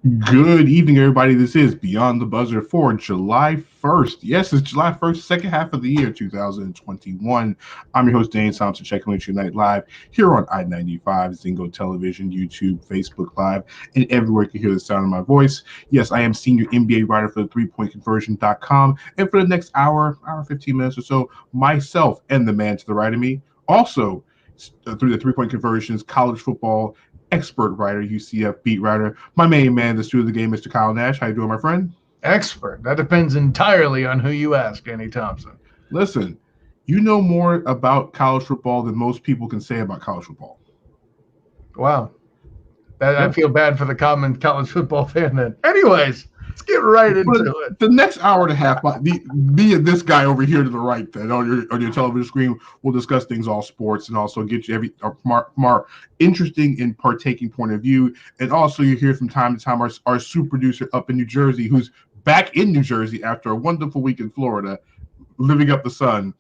Good evening, everybody. This is Beyond the Buzzer for July 1st. Yes, it's July 1st, second half of the year 2021. I'm your host, Dane Thompson, checking with you tonight live here on I-95, Zingo Television, YouTube, Facebook Live, and everywhere you can hear the sound of my voice. Yes, I am senior NBA writer for the threepointconversion.com. And for the next hour 15 minutes or so, myself and the man to the right of me, also through the three-point conversions, college football, expert writer, UCF beat writer, my main man, the student of the game, Mr. Kyle Nash. How you doing, my friend? Expert. That depends entirely on who you ask, Andy Thompson. Listen, you know more about college football than most people can say about college football. Wow. I feel bad for the common college football fan then. Anyways, let's get right into it. The next hour and a half, me and this guy over here to the right, then on your television screen, will discuss things all sports and also get you from our interesting and partaking point of view. And also, you hear from time to time our super producer up in New Jersey, who's back in New Jersey after a wonderful week in Florida, living up the sun.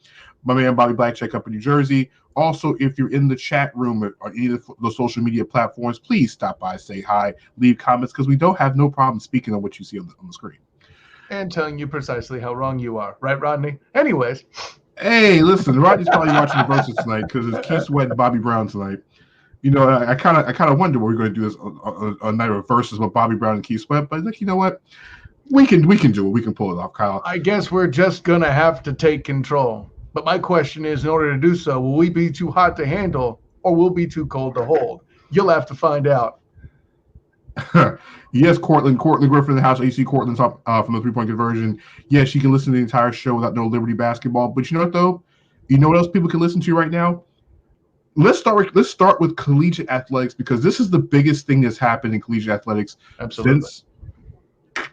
My man Bobby Blackcheck up in New Jersey. Also, if you're in the chat room or any of the social media platforms, please stop by, say hi, leave comments, because we don't have no problem speaking on what you see on the screen. And telling you precisely how wrong you are. Right, Rodney? Anyways. Hey, listen, Rodney's probably watching the Versus tonight because it's Keith Sweat and Bobby Brown tonight. You know, I kind of wonder what we're going to do this a night of Versus with Bobby Brown and Keith Sweat, but like, you know what? We can do it. We can pull it off, Kyle. I guess we're just going to have to take control. But my question is, in order to do so, will we be too hot to handle or will we be too cold to hold? You'll have to find out. Yes, Cortland Griffin in the house. You see Cortland's up from the three-point conversion. Yes, you can listen to the entire show without no Liberty basketball. But you know what, though? You know what else people can listen to right now? Let's start with collegiate athletics, because this is the biggest thing that's happened in collegiate athletics since,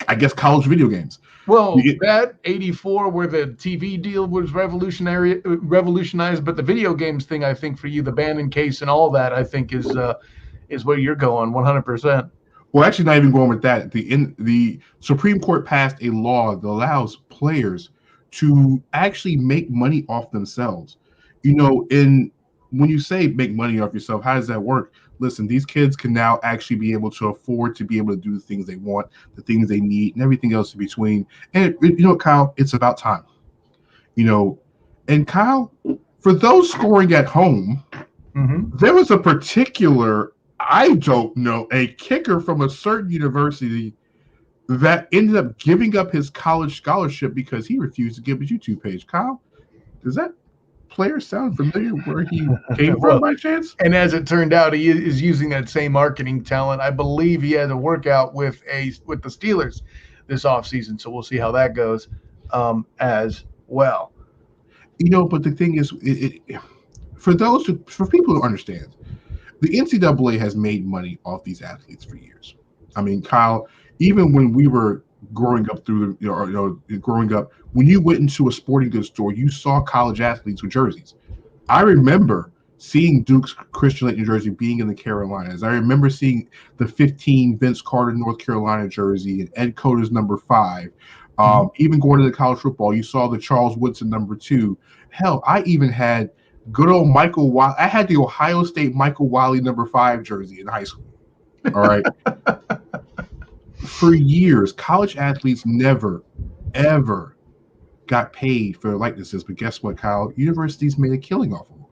I guess, college video games. Well, that 84 where the TV deal was revolutionized, but the video games thing, I think for you, the Bannon case and all that, I think is where you're going 100%. Well, actually, not even going with that. The Supreme Court passed a law that allows players to actually make money off themselves. You know, when you say make money off yourself, how does that work? Listen, these kids can now actually be able to afford to be able to do the things they want, the things they need, and everything else in between. And you know, Kyle, it's about time. You know, and Kyle, for those scoring at home, there was a particular, I don't know, a kicker from a certain university that ended up giving up his college scholarship because he refused to give his YouTube page. Kyle, does that player sound familiar where he came from by chance? And as it turned out, he is using that same marketing talent. I believe he had a workout with the Steelers this offseason, so we'll see how that goes as well. You know, but the thing is, for people who understand, the NCAA has made money off these athletes for years. I mean, Kyle, even when we were growing up when you went into a sporting goods store, you saw college athletes with jerseys. I remember seeing Duke's Christian Lake, New Jersey being in the Carolinas. I remember seeing the 15 Vince Carter, North Carolina jersey and Ed Coder's number 5. Even going to the college football, you saw the Charles Woodson number 2. Hell, I even had good old Michael Wiley. I had the Ohio State Michael Wiley number 5 jersey in high school. All right. For years, college athletes never, ever got paid for their likenesses. But guess what, Kyle? Universities made a killing off of them.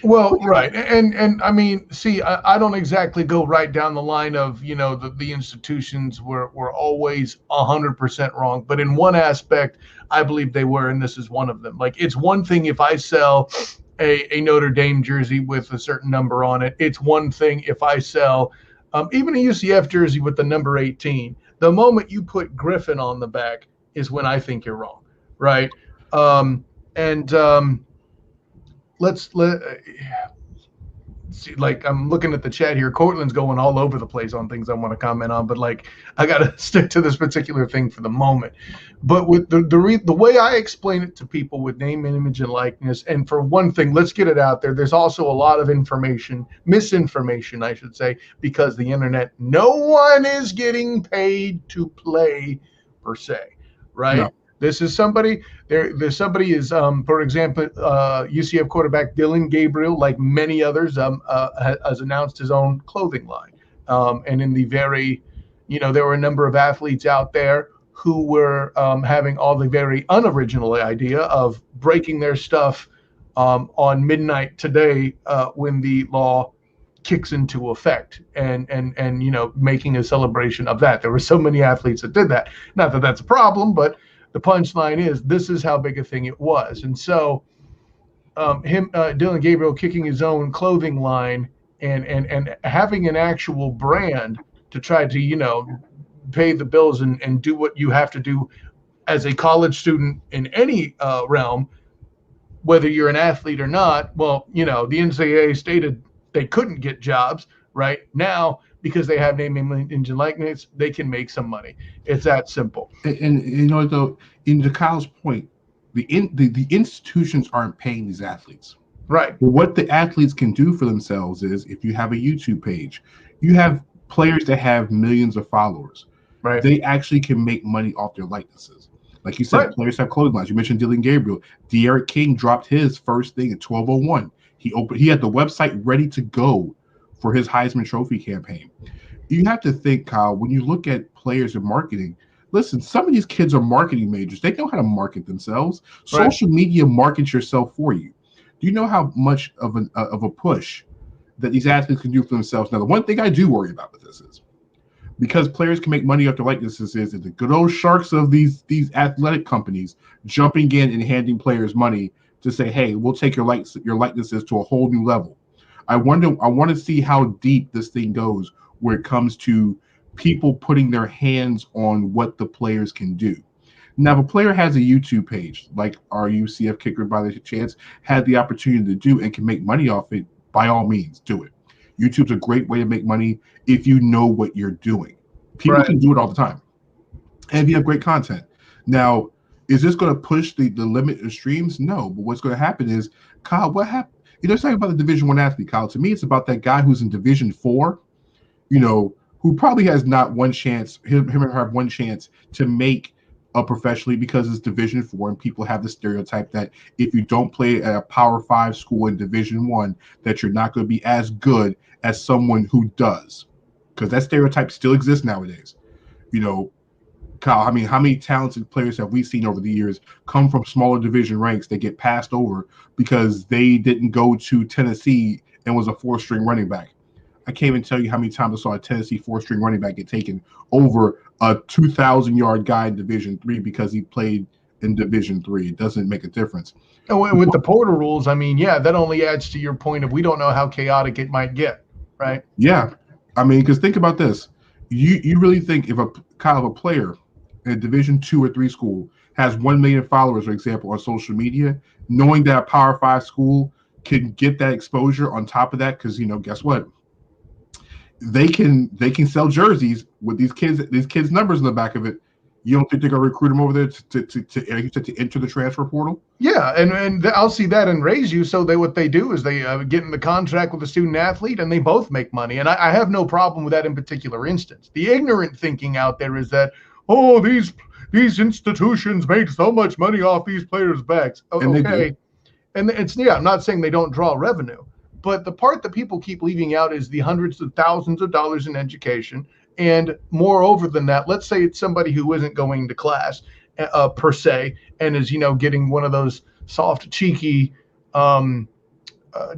Well, right. And I mean, see, I don't exactly go right down the line of, you know, the institutions were always 100% wrong. But in one aspect, I believe they were, and this is one of them. Like, it's one thing if I sell a Notre Dame jersey with a certain number on it. It's one thing if I sell even a UCF jersey with the number 18. The moment you put Griffin on the back is when I think you're wrong, right? Let's see, like, I'm looking at the chat here. Cortland's going all over the place on things I want to comment on, but like, I got to stick to this particular thing for the moment. But with the way I explain it to people with name, image, and likeness, and for one thing, let's get it out there. There's also a lot of misinformation, I should say, because the internet, no one is getting paid to play per se, right? No. This is somebody. There's somebody is, for example, UCF quarterback Dylan Gabriel, like many others, has announced his own clothing line, and in the very There were a number of athletes out there who were having all the very unoriginal idea of breaking their stuff on midnight today when the law kicks into effect, and making a celebration of that. There were so many athletes that did that. Not that that's a problem, but the punchline is this is how big a thing it was. And so Dylan Gabriel kicking his own clothing line and having an actual brand to try to pay the bills and do what you have to do as a college student in any realm, whether you're an athlete or not. Well, the NCAA stated they couldn't get jobs right now because they have name, image, and likeness. They can make some money. It's that simple. And though, to Kyle's point, the institutions aren't paying these athletes. Right. But what the athletes can do for themselves is, if you have a YouTube page, you have players that have millions of followers. Right. They actually can make money off their likenesses. Like you said, right. Players have clothing lines. You mentioned Dylan Gabriel. De'Aaron King dropped his first thing at 12:01. He had the website ready to go for his Heisman Trophy campaign. You have to think, Kyle, when you look at players in marketing, listen, some of these kids are marketing majors. They know how to market themselves. Right. Social media markets yourself for you. Do you know how much of a push that these athletes can do for themselves? Now, the one thing I do worry about with this is, because players can make money off their likenesses, is the good old sharks of these athletic companies jumping in and handing players money to say, hey, we'll take your likenesses to a whole new level. I want to see how deep this thing goes where it comes to people putting their hands on what the players can do. Now, if a player has a YouTube page, like our UCF kicker by the chance had the opportunity to do and can make money off it, by all means, do it. YouTube's a great way to make money if you know what you're doing. People can do it all the time. And if you have great content. Now, is this going to push the limit of streams? No. But what's going to happen is, Kyle, what happened? It's talking about the Division I athlete, Kyle. To me, it's about that guy who's in Division IV, who probably has not one chance, him or her have one chance to make a professionally, because it's Division IV, and people have the stereotype that if you don't play at a Power 5 school in Division I, that you're not going to be as good as someone who does. Because that stereotype still exists nowadays. Kyle, I mean, how many talented players have we seen over the years come from smaller division ranks that get passed over because they didn't go to Tennessee and was a 4-string running back? I can't even tell you how many times I saw a Tennessee 4-string running back get taken over a 2,000-yard guy in Division III because he played in Division III. It doesn't make a difference. And with the portal rules, I mean, yeah, that only adds to your point of we don't know how chaotic it might get, right? Yeah. I mean, because think about this. You really think if a player in a Division II or III school has 1 million followers, for example, on social media, knowing that a Power 5 school can get that exposure on top of that, because guess what? They can sell jerseys with these kids' numbers in the back of it. You don't think they're going to recruit them over there to enter the transfer portal? Yeah, and I'll see that and raise you. So what they do is they get in the contract with the student athlete, and they both make money. And I have no problem with that in particular instance. The ignorant thinking out there is that, oh, these institutions made so much money off these players' backs. Okay, and I'm not saying they don't draw revenue, but the part that people keep leaving out is the hundreds of thousands of dollars in education. And moreover than that, let's say it's somebody who isn't going to class per se, and is getting one of those soft, cheeky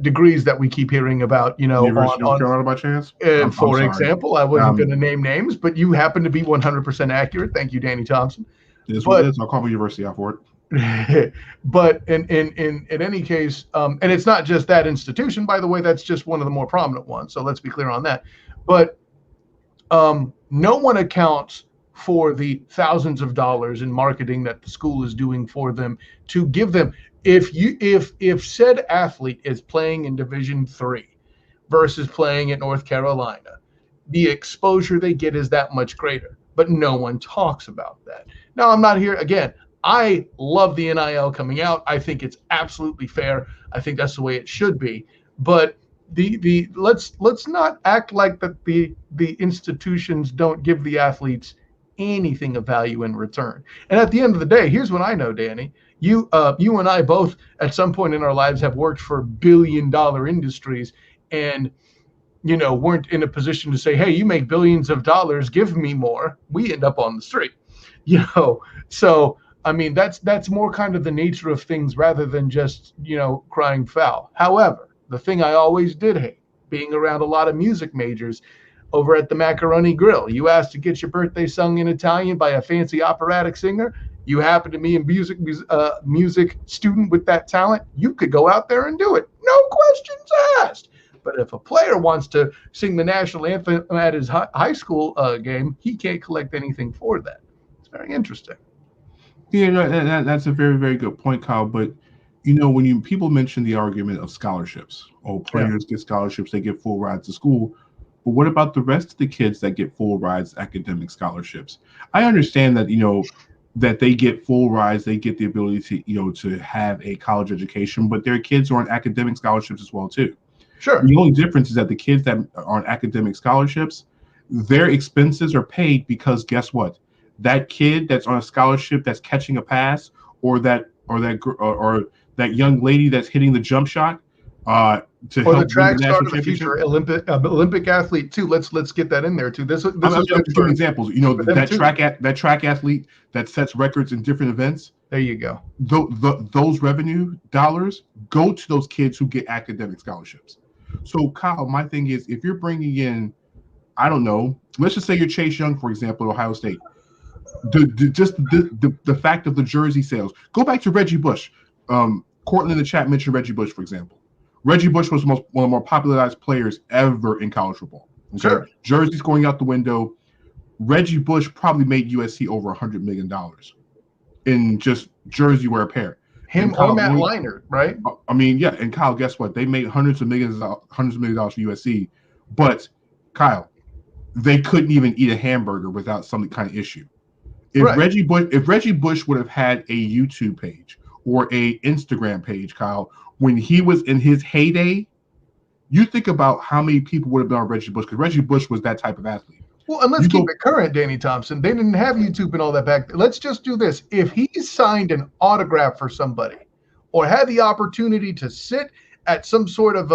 degrees that we keep hearing about. University of North Carolina by chance? For example, I wasn't going to name names, but you happen to be 100% accurate. Thank you, Danny Thompson. It is what it is. I'll call my university out for it. But in any case, and it's not just that institution, by the way. That's just one of the more prominent ones. So let's be clear on that. But no one accounts for the thousands of dollars in marketing that the school is doing for them to give them. If said athlete is playing in Division III versus playing at North Carolina, the exposure they get is that much greater. But no one talks about that. Now, I'm not here again. I love the NIL coming out. I think it's absolutely fair. I think that's the way it should be. But let's not act like that the institutions don't give the athletes anything of value in return. And at the end of the day, here's what I know, Danny. You and I both at some point in our lives have worked for billion-dollar industries, and weren't in a position to say, hey, you make billions of dollars, give me more, we end up on the street. So I mean, that's more kind of the nature of things rather than just, crying foul. However, the thing I always did hate, being around a lot of music majors over at the Macaroni Grill, you asked to get your birthday sung in Italian by a fancy operatic singer. You happen to be a music student with that talent, you could go out there and do it. No questions asked. But if a player wants to sing the national anthem at his high school game, he can't collect anything for that. It's very interesting. Yeah, no, that's a very, very good point, Kyle. But when people mention the argument of scholarships, players get scholarships, they get full rides to school. But what about the rest of the kids that get full rides, academic scholarships? I understand that that they get full rides, they get the ability to to have a college education, but their kids are on academic scholarships as well too. Sure. The only difference is that the kids that are on academic scholarships, their expenses are paid because guess what? That kid that's on a scholarship that's catching a pass, or that young lady that's hitting the jump shot, to or help the track win the star national of the future, championship. Olympic athlete too. Let's get that in there too. This I'm is just giving examples. That too. track athlete that sets records in different events. There you go. Those revenue dollars go to those kids who get academic scholarships. So Kyle, my thing is, if you're bringing in, I don't know, let's just say you're Chase Young, for example, at Ohio State. The fact of the jersey sales. Go back to Reggie Bush. Cortland in the chat mentioned Reggie Bush, for example. Reggie Bush was one of the more popularized players ever in college football. Okay? Sure. Jerseys going out the window. Reggie Bush probably made USC over $100 million in just jersey wear apparel. Him or Matt Leinart, right? I mean, yeah. And Kyle, guess what? They made hundreds of millions of dollars for USC. But Kyle, they couldn't even eat a hamburger without some kind of issue. If Reggie Bush would have had a YouTube page or a Instagram page, Kyle, when he was in his heyday, you think about how many people would have been on Reggie Bush, because Reggie Bush was that type of athlete. Well, and let's keep it current, Danny Thompson. They didn't have YouTube and all that back then. Let's just do this. If he signed an autograph for somebody or had the opportunity to sit at some sort of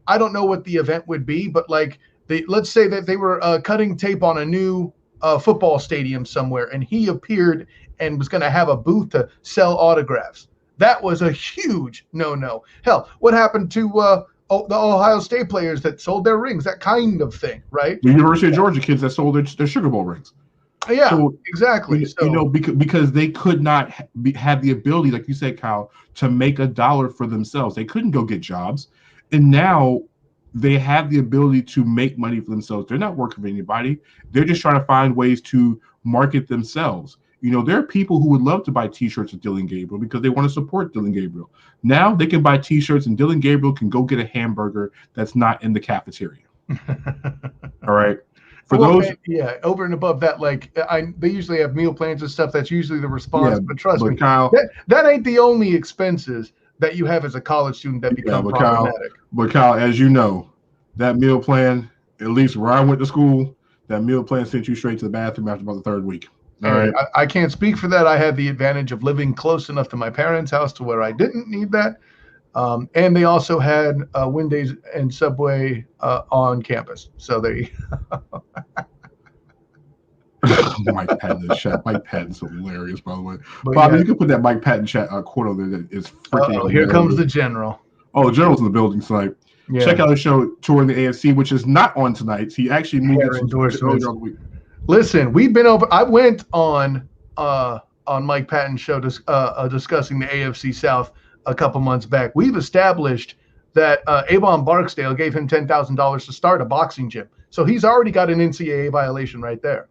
I don't know what the event would be, but let's say that they were cutting tape on a new football stadium somewhere, and he appeared and was going to have a booth to sell autographs. That was a huge no-no. Hell, what happened to the Ohio State players that sold their rings? That kind of thing, right? The University of Georgia kids that sold their Sugar Bowl rings. Yeah, so, exactly. Because they could not have the ability, like you said, Kyle, to make a dollar for themselves. They couldn't go get jobs, and now they have the ability to make money for themselves. They're not working for anybody. They're just trying to find ways to market themselves. There are people who would love to buy T-shirts with Dylan Gabriel because they want to support Dylan Gabriel. Now they can buy T-shirts and Dylan Gabriel can go get a hamburger that's not in the cafeteria. All right. Over and above that, they usually have meal plans and stuff. That's usually the response. But trust me, Kyle, that ain't the only expenses that you have as a college student that become problematic. But Kyle, as you know, that meal plan, at least where I went to school, that meal plan sent you straight to the bathroom after about the third week. All right. I can't speak for that. I had the advantage of living close enough to my parents' house to where I didn't need that. And they also had Wendy's and Subway on campus. So there you go. Mike Patton in chat. Mike Patton's hilarious, by the way. Bobby, you can put that Mike Patton chat quote on there. That is freaking hilarious. Here comes the general. Oh, the general's in the building tonight. Yeah. Check out the show touring the AFC, which is not on tonight. He actually moved it earlier on the week. Listen, we've been over. I went on Mike Patton's show discussing the AFC South a couple months back. We've established that Avon Barksdale gave him $10,000 to start a boxing gym. So he's already got an NCAA violation right there.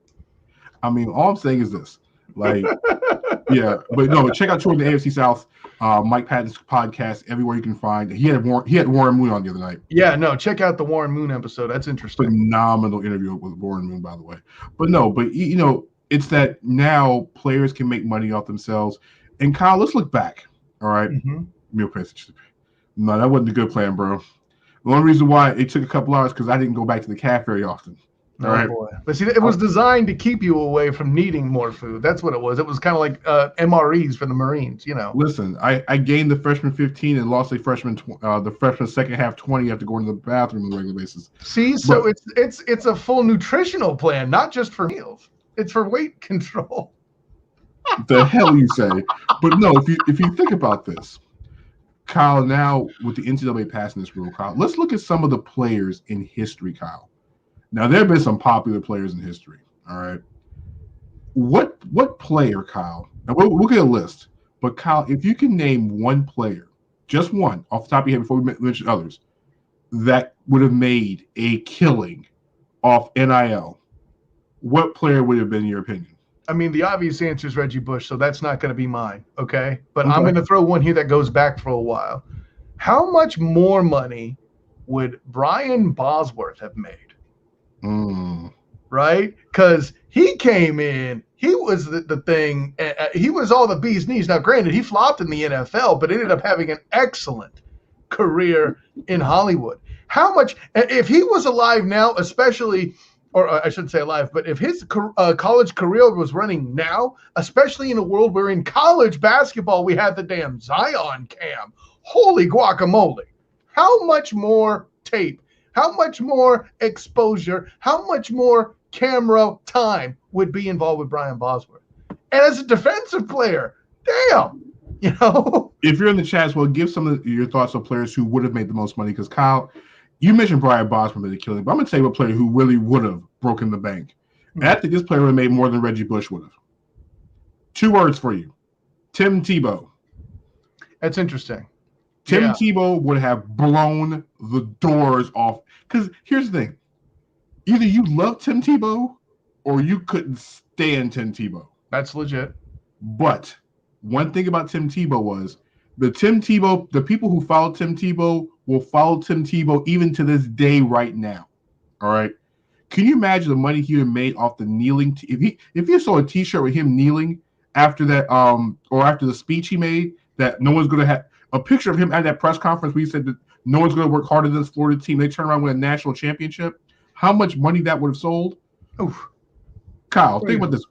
I mean, all I'm saying is this. Yeah, but no, check out touring the AFC South. Mike Patton's podcast everywhere you can find. He had Warren Moon on the other night. Yeah, no, check out the Warren Moon episode. That's interesting. Phenomenal interview with Warren Moon, by the way. But it's that now players can make money off themselves. And Kyle, let's look back. All right, meal plan. No, that wasn't a good plan, bro. The only reason why it took a couple hours because I didn't go back to the calf very often. Oh, All right. boy. But see, it was designed to keep you away from needing more food. That's what it was. It was kind of like MREs for the Marines, you know. Listen, I gained the freshman 15 and lost the freshman second half 20 after going to the bathroom on a regular basis. See, so it's a full nutritional plan, not just for meals. It's for weight control. The hell you say? But no, if you think about this, Kyle, now with the NCAA passing this rule, Kyle, let's look at some of the players in history, Kyle. Now, there have been some popular players in history, all right? What player, Kyle, now we'll get a list, but Kyle, if you can name one player, just one, off the top of your head before we mention others, that would have made a killing off NIL, what player would have been, in your opinion? I mean, the obvious answer is Reggie Bush, so that's not going to be mine, okay? But I'm going to throw one here that goes back for a while. How much more money would Brian Bosworth have made? Right? Because he came in, he was the thing, he was all the bee's knees. Now, granted, he flopped in the NFL, but ended up having an excellent career in Hollywood. How much, if he was alive now, especially, or I shouldn't say alive, but if his college career was running now, especially in a world where in college basketball we had the damn Zion cam, holy guacamole, how much more tape, how much more exposure, how much more camera time would be involved with Brian Bosworth? And as a defensive player, damn, you know. If you're in the chat as well, give some of your thoughts on players who would have made the most money. Because Kyle, you mentioned Brian Bosworth made a killing, but I'm going to tell you a player who really would have broken the bank. And I think this player would have made more than Reggie Bush would have. 2 words for you: Tim Tebow. That's interesting. Tim Tebow would have blown the doors off. Because here's the thing. Either you love Tim Tebow or you couldn't stand Tim Tebow. That's legit. But one thing about Tim Tebow was the people who followed Tim Tebow will follow Tim Tebow even to this day right now. All right. Can you imagine the money he would have made off the kneeling? If you saw a T-shirt with him kneeling after that, or after the speech he made, that no one's going to have a picture of him at that press conference where he said that no one's going to work harder than this Florida team. They turn around with a national championship. How much money that would have sold? Oof. Kyle, think about this.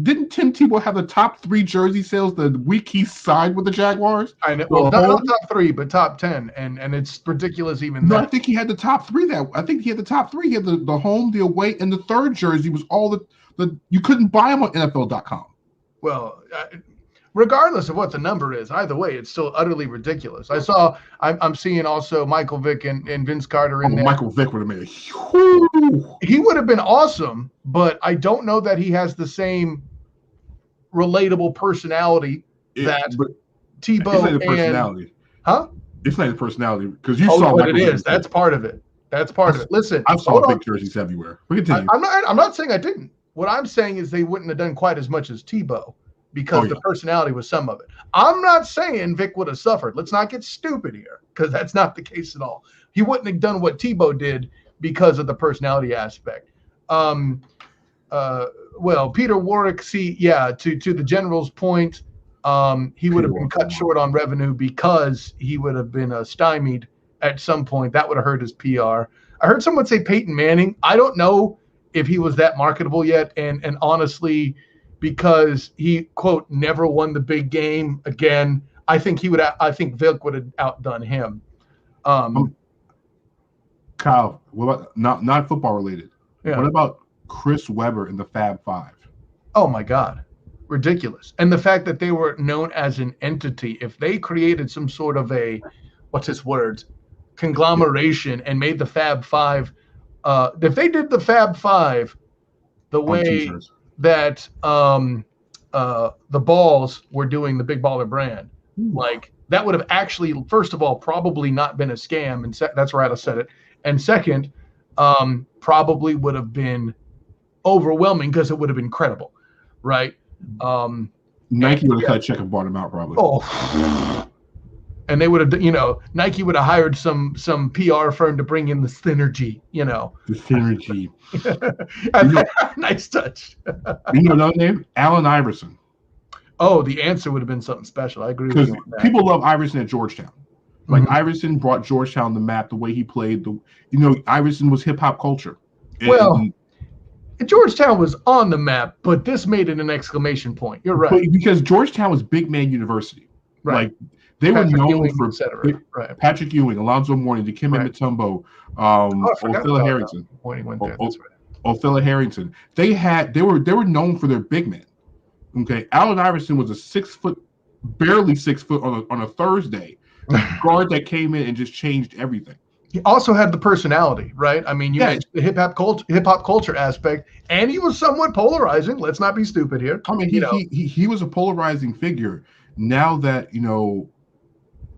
Didn't Tim Tebow have the top 3 jersey sales the week he signed with the Jaguars? I know. Well, not top 3, but top 10, and it's ridiculous even. No, I think he had the top 3. I think he had the top 3. He had the home, the away, and the third jersey was all the you couldn't buy them on NFL.com. Well, regardless of what the number is, either way, it's still utterly ridiculous. I'm seeing also Michael Vick and Vince Carter in there. Michael Vick would have made He would have been awesome, but I don't know that he has the same relatable personality that Tebow it's not the personality. It's not the personality because you saw what it is. That's part of it. That's part of it. Listen, I saw big jerseys everywhere. We continue. I'm not saying I didn't. What I'm saying is they wouldn't have done quite as much as Tebow because the personality was some of it. I'm not saying Vic would have suffered. Let's not get stupid here because that's not the case at all. He wouldn't have done what Tebow did because of the personality aspect. Well, Peter Warwick, to the general's point, he would have been cut short on revenue because he would have been stymied at some point. That would have hurt his PR. I heard someone say Peyton Manning. I don't know if he was that marketable yet. And honestly, because he, quote, never won the big game again, I think Vic would have outdone him. Kyle, what about not football related? Yeah. What about Chris Webber and the Fab Five? Oh my God, ridiculous! And the fact that they were known as an entity, if they created some sort of a, conglomeration and made the Fab Five, if they did the Fab Five the way that the Balls were doing the Big Baller brand, like that would have actually, first of all, probably not been a scam, and that's right, I said it. And second, probably would have been overwhelming because it would have been credible, right? Nike would have cut a check and bought him out probably. Oh, and they would have, Nike would have hired some PR firm to bring in the synergy, The synergy. Nice touch. You know another name? Allen Iverson. Oh, the answer would have been something special. I agree with you on that. People love Iverson at Georgetown. Like Iverson brought Georgetown the map, the way he played. Iverson was hip hop culture. Well, Georgetown was on the map, but this made it an exclamation point. You're right. Because Georgetown was big man university. Right. Like they Patrick were known Ewing, for right. Patrick Ewing, Alonzo Mourning, Dikembe Right. Mutombo, Othello Harrington. Mourning went there. That's right. Othello Harrington. They were known for their big men. Okay, Allen Iverson was a barely 6 foot on a Thursday guard that came in and just changed everything. He also had the personality, right? I mean, you mentioned the hip hop culture aspect, and he was somewhat polarizing. Let's not be stupid here. I mean, he was a polarizing figure. Now that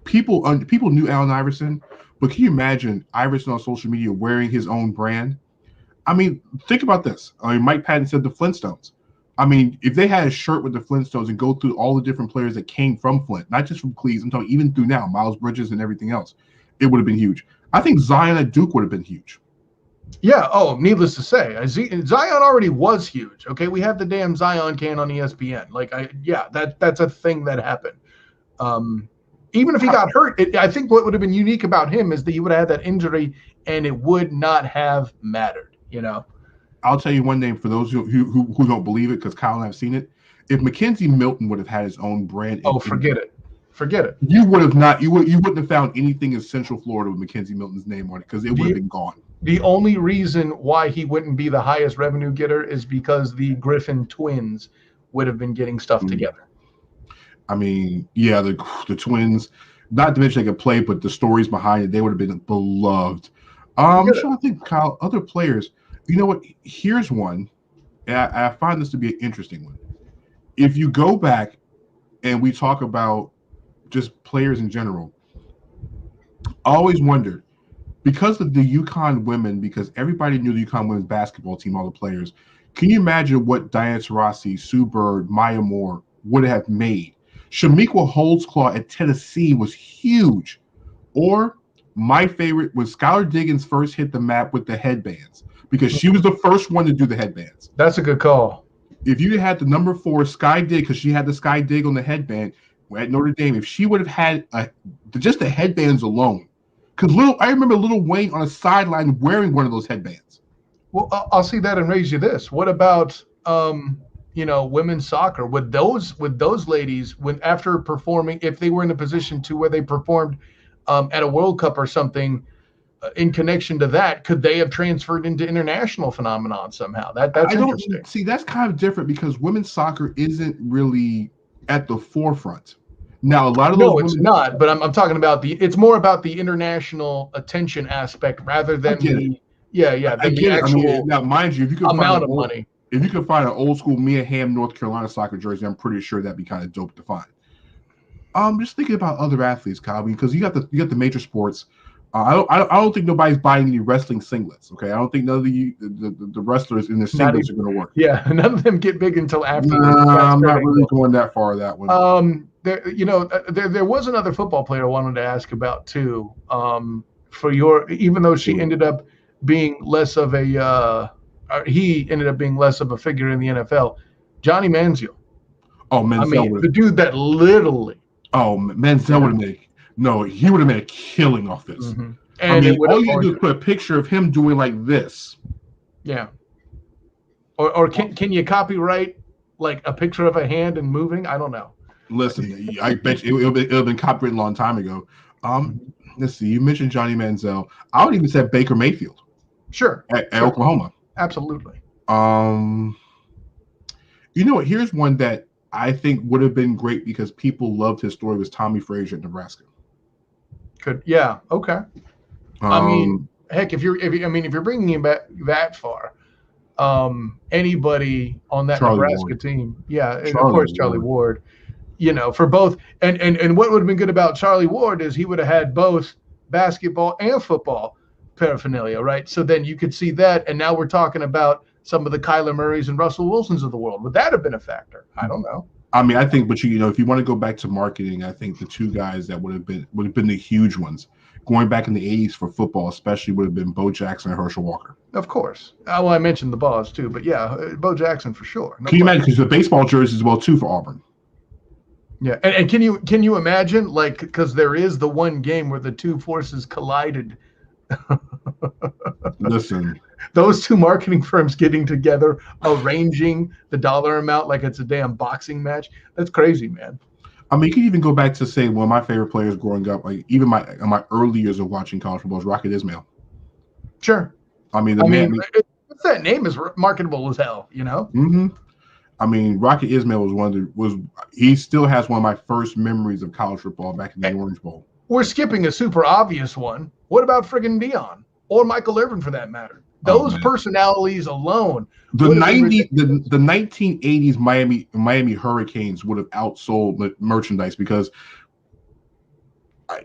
people knew Allen Iverson, but can you imagine Iverson on social media wearing his own brand? I mean, think about this. I mean, Mike Patton said the Flintstones. I mean, if they had a shirt with the Flintstones and go through all the different players that came from Flint, not just from Cleves, I'm talking even through now, Miles Bridges and everything else, it would have been huge. I think Zion at Duke would have been huge. Yeah. Oh, needless to say, Zion already was huge. Okay, we had the damn Zion can on ESPN. That's a thing that happened. Even if he got hurt, I think what would have been unique about him is that he would have had that injury, and it would not have mattered. I'll tell you one name for those who don't believe it, because Kyle and I have seen it. If Mackenzie Milton would have had his own brand, forget it. You would have not. You wouldn't have found anything in Central Florida with Mackenzie Milton's name on it, because it would have been gone. The only reason why he wouldn't be the highest revenue getter is because the Griffin twins would have been getting stuff together. I mean, yeah, the twins. Not to mention they could play, but the stories behind it, they would have been beloved. I'm trying to think, Kyle, other players. You know what? Here's one. And I find this to be an interesting one. If you go back and we talk about just players in general, I always wondered, because of the UConn women, because everybody knew the UConn women's basketball team, all the players, can you imagine what Diana Taurasi, Sue Bird, Maya Moore would have made? Shamiqua Holdsclaw at Tennessee was huge. Or my favorite was Skylar Diggins first hit the map with the headbands, because she was the first one to do the headbands. That's a good call. If you had the number 4 Sky Dig, because she had the Sky Dig on the headband at Notre Dame, if she would have had just the headbands alone, because I remember Lil Wayne on a sideline wearing one of those headbands. Well, I'll see that and raise you this. What about women's soccer? Would those ladies, after performing, if they were in a position to where they performed at a World Cup or something, in connection to that, could they have transferred into international phenomenon somehow? That's interesting. See, that's kind of different, because women's soccer isn't really at the forefront. Now, a lot of those it's not. But I'm talking about it's more about the international attention aspect rather than the actual. Now, mind you, if you can amount of money. If you can find an old school Mia Hamm, North Carolina soccer jersey, I'm pretty sure that'd be kind of dope to find. Just thinking about other athletes, Kyle, because you got the major sports. I don't think nobody's buying any wrestling singlets. Okay, I don't think none of the wrestlers in the singlets are going to work. Yeah, none of them get big until after. I'm not really going that far. That one. There was another football player I wanted to ask about too. Even though she ended up being less of he ended up being less of a figure in the NFL, Johnny Manziel. Oh, Manziel, the dude that literally. Oh, Manziel would have made. No, he would have made a killing off this. Mm-hmm. And all you do is put a picture of him doing like this. Yeah. Or can you copyright like a picture of a hand and moving? I don't know. Listen, I bet you it'll have been copyrighted a long time ago. Let's see. You mentioned Johnny Manziel. I would even say Baker Mayfield. Sure. At Oklahoma. Absolutely. You know what? Here's one that I think would have been great because people loved his story, was Tommy Frazier at Nebraska. Okay. I mean, heck, if you're bringing him back that far, anybody on that Nebraska team, and of course Charlie Ward, for both, and what would have been good about Charlie Ward is he would have had both basketball and football paraphernalia, right? So then you could see that, and now we're talking about some of the Kyler Murrays and Russell Wilsons of the world. Would that have been a factor? I don't know. I mean, I think, but if you want to go back to marketing, I think the two guys that would have been the huge ones going back in the 80s for football, especially, would have been Bo Jackson and Herschel Walker. Of course. Well, I mentioned the Boss too, but yeah, Bo Jackson for sure. Can you imagine? Because the baseball jerseys as well too for Auburn. Yeah, and can you imagine, like, because there is the one game where the two forces collided Listen, Those two marketing firms getting together, arranging the dollar amount like it's a damn boxing match. That's crazy, man. I mean, you can even go back to say one of my favorite players growing up, like even my early years of watching college football, was Rocket Ismail. Sure. I mean, I mean, that name is marketable as hell, you know? Mm-hmm. I mean, Rocket Ismail he still has one of my first memories of college football back in the Orange Bowl. We're skipping a super obvious one. What about friggin' Dion or Michael Irvin for that matter? Those personalities alone. The 1980s Miami Hurricanes would have outsold merchandise because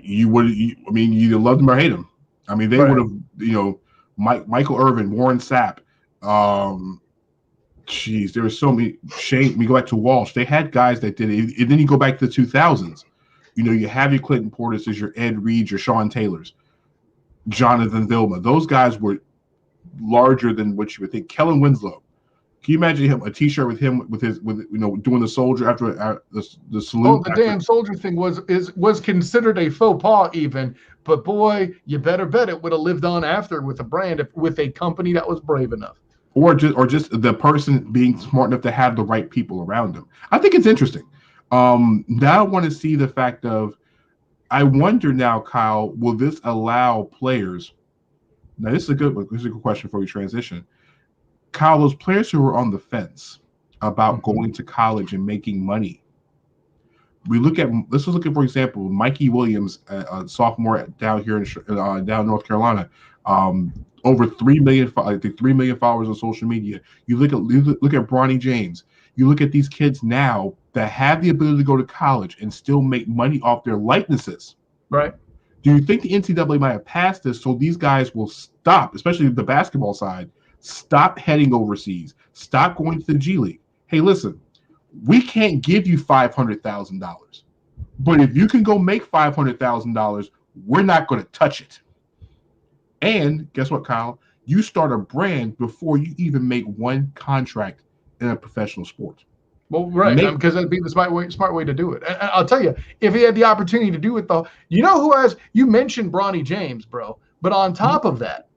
you either loved them or hate them. I mean, they would have, Michael Irvin, Warren Sapp, there were so many. Shane, we go back to Walsh. They had guys that did it. And then you go back to the 2000s. You have your Clinton Portis, your Ed Reeds, your Sean Taylors, Jonathan Vilma. Those guys were larger than what you would think. Kellen Winslow. Can you imagine him a T-shirt with him doing the soldier after the salute? Oh, the damn soldier thing was considered a faux pas even, but boy, you better bet it would have lived on after with a brand with a company that was brave enough. Or just the person being smart enough to have the right people around them. I think it's interesting. Now I want to see the fact of. I wonder now, Kyle, will this allow players? Now this is a good question before we transition. Kyle, those players who are on the fence about going to college and making money. Let's look at, for example, Mikey Williams, a sophomore down here in down North Carolina, over 3 million followers on social media. You look at Bronny James. You look at these kids now that have the ability to go to college and still make money off their likenesses. Right. Do you think the NCAA might have passed this so these guys will stop, especially the basketball side, stop heading overseas, stop going to the G League? Hey, listen, we can't give you $500,000, but if you can go make $500,000, we're not going to touch it. And guess what, Kyle? You start a brand before you even make one contract in a professional sport. Well, right, because that'd be the smart way to do it. And I'll tell you, if he had the opportunity to do it, though, you mentioned Bronny James, bro. But on top of that,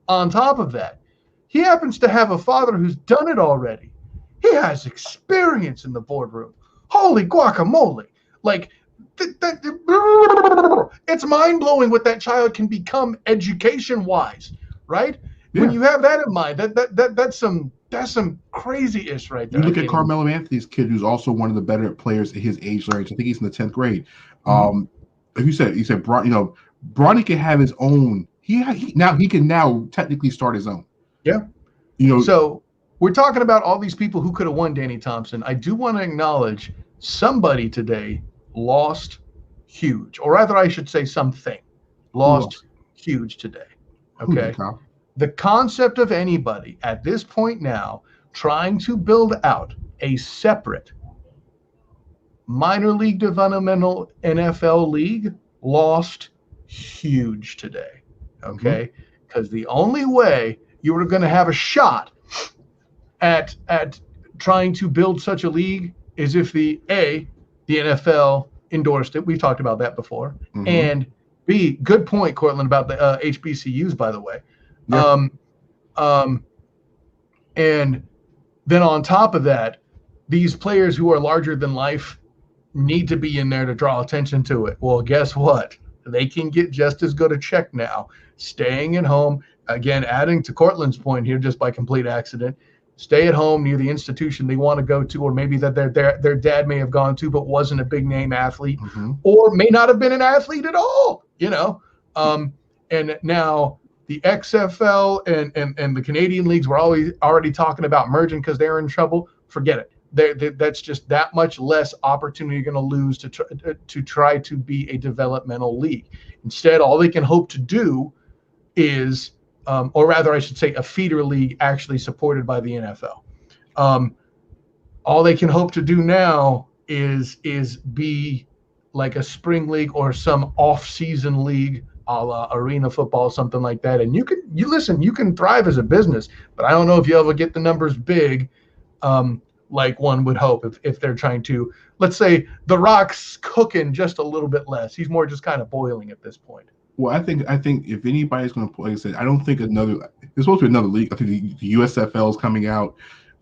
he happens to have a father who's done it already. He has experience in the boardroom. Holy guacamole! Like, it's mind-blowing what that child can become education-wise, right? Yeah. When you have that in mind, that's some crazy-ish right there. You look at Carmelo Anthony's kid, who's also one of the better players at his age range. I think he's in the 10th grade. Mm-hmm. You said Bronny can have his own. He can technically start his own. Yeah. So we're talking about all these people who could have won Danny Thompson. I do want to acknowledge somebody today lost huge, or rather, I should say something lost huge today. Okay. The concept of anybody at this point now trying to build out a separate minor league developmental NFL league lost huge today. Okay. Because the only way you were going to have a shot at trying to build such a league is if the NFL endorsed it. We've talked about that before. Mm-hmm. And B, good point, Cortland, about the HBCUs, by the way. Yep. And then on top of that, these players who are larger than life need to be in there to draw attention to it. Well, guess what? They can get just as good a check now, staying at home. Again, adding to Cortland's point here, just by complete accident, stay at home near the institution they want to go to, or maybe that their dad may have gone to, but wasn't a big name athlete, or may not have been an athlete at all, and now the XFL and the Canadian leagues were already talking about merging because they're in trouble. Forget it. That's just that much less opportunity you're going to lose to try to be a developmental league. Instead, all they can hope to do is, or rather, I should say, a feeder league actually supported by the NFL. All they can hope to do now is be like a spring league or some off-season league, a la arena football, something like that. And you can thrive as a business, but I don't know if you ever get the numbers big, like one would hope if they're trying to. Let's say The Rock's cooking just a little bit less. He's more just kind of boiling at this point. Well, I think if anybody's going to play, like I said, I don't think another. There's supposed to be another league. I think the USFL is coming out.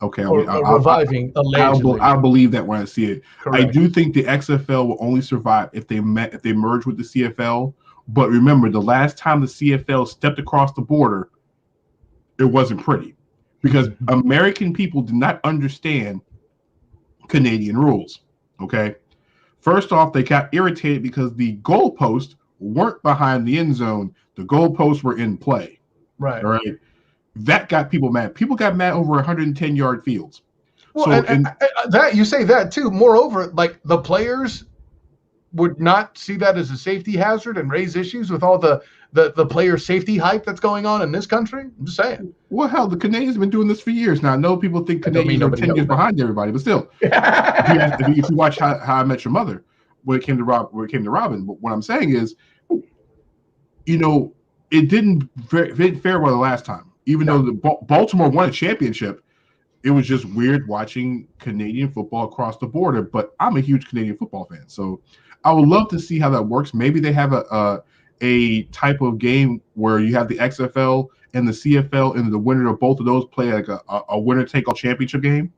Okay, Or reviving, allegedly. I'll believe that when I see it. I Correct. do think the XFL will only survive if they merge with the CFL. But remember, the last time the CFL stepped across the border, it wasn't pretty because American people did not understand Canadian rules. Okay, first off, they got irritated because the goalposts weren't behind the end zone; the goalposts were in play. Right. All right, that got people mad. People got mad over 110-yard fields. Well, and that you say that too. Moreover, like the players would not see that as a safety hazard and raise issues with all the player safety hype that's going on in this country. I'm just saying. Well, hell, the Canadians have been doing this for years now. I know people think Canadians are 10 years behind everybody, but still, if you watch How I Met Your Mother, when it came to Robin, but what I'm saying is, it didn't fare well the last time. Even though the Baltimore won a championship, it was just weird watching Canadian football across the border. But I'm a huge Canadian football fan, so I would love to see how that works. Maybe they have a type of game where you have the XFL and the CFL, and the winner of both of those play like a winner-take-all championship game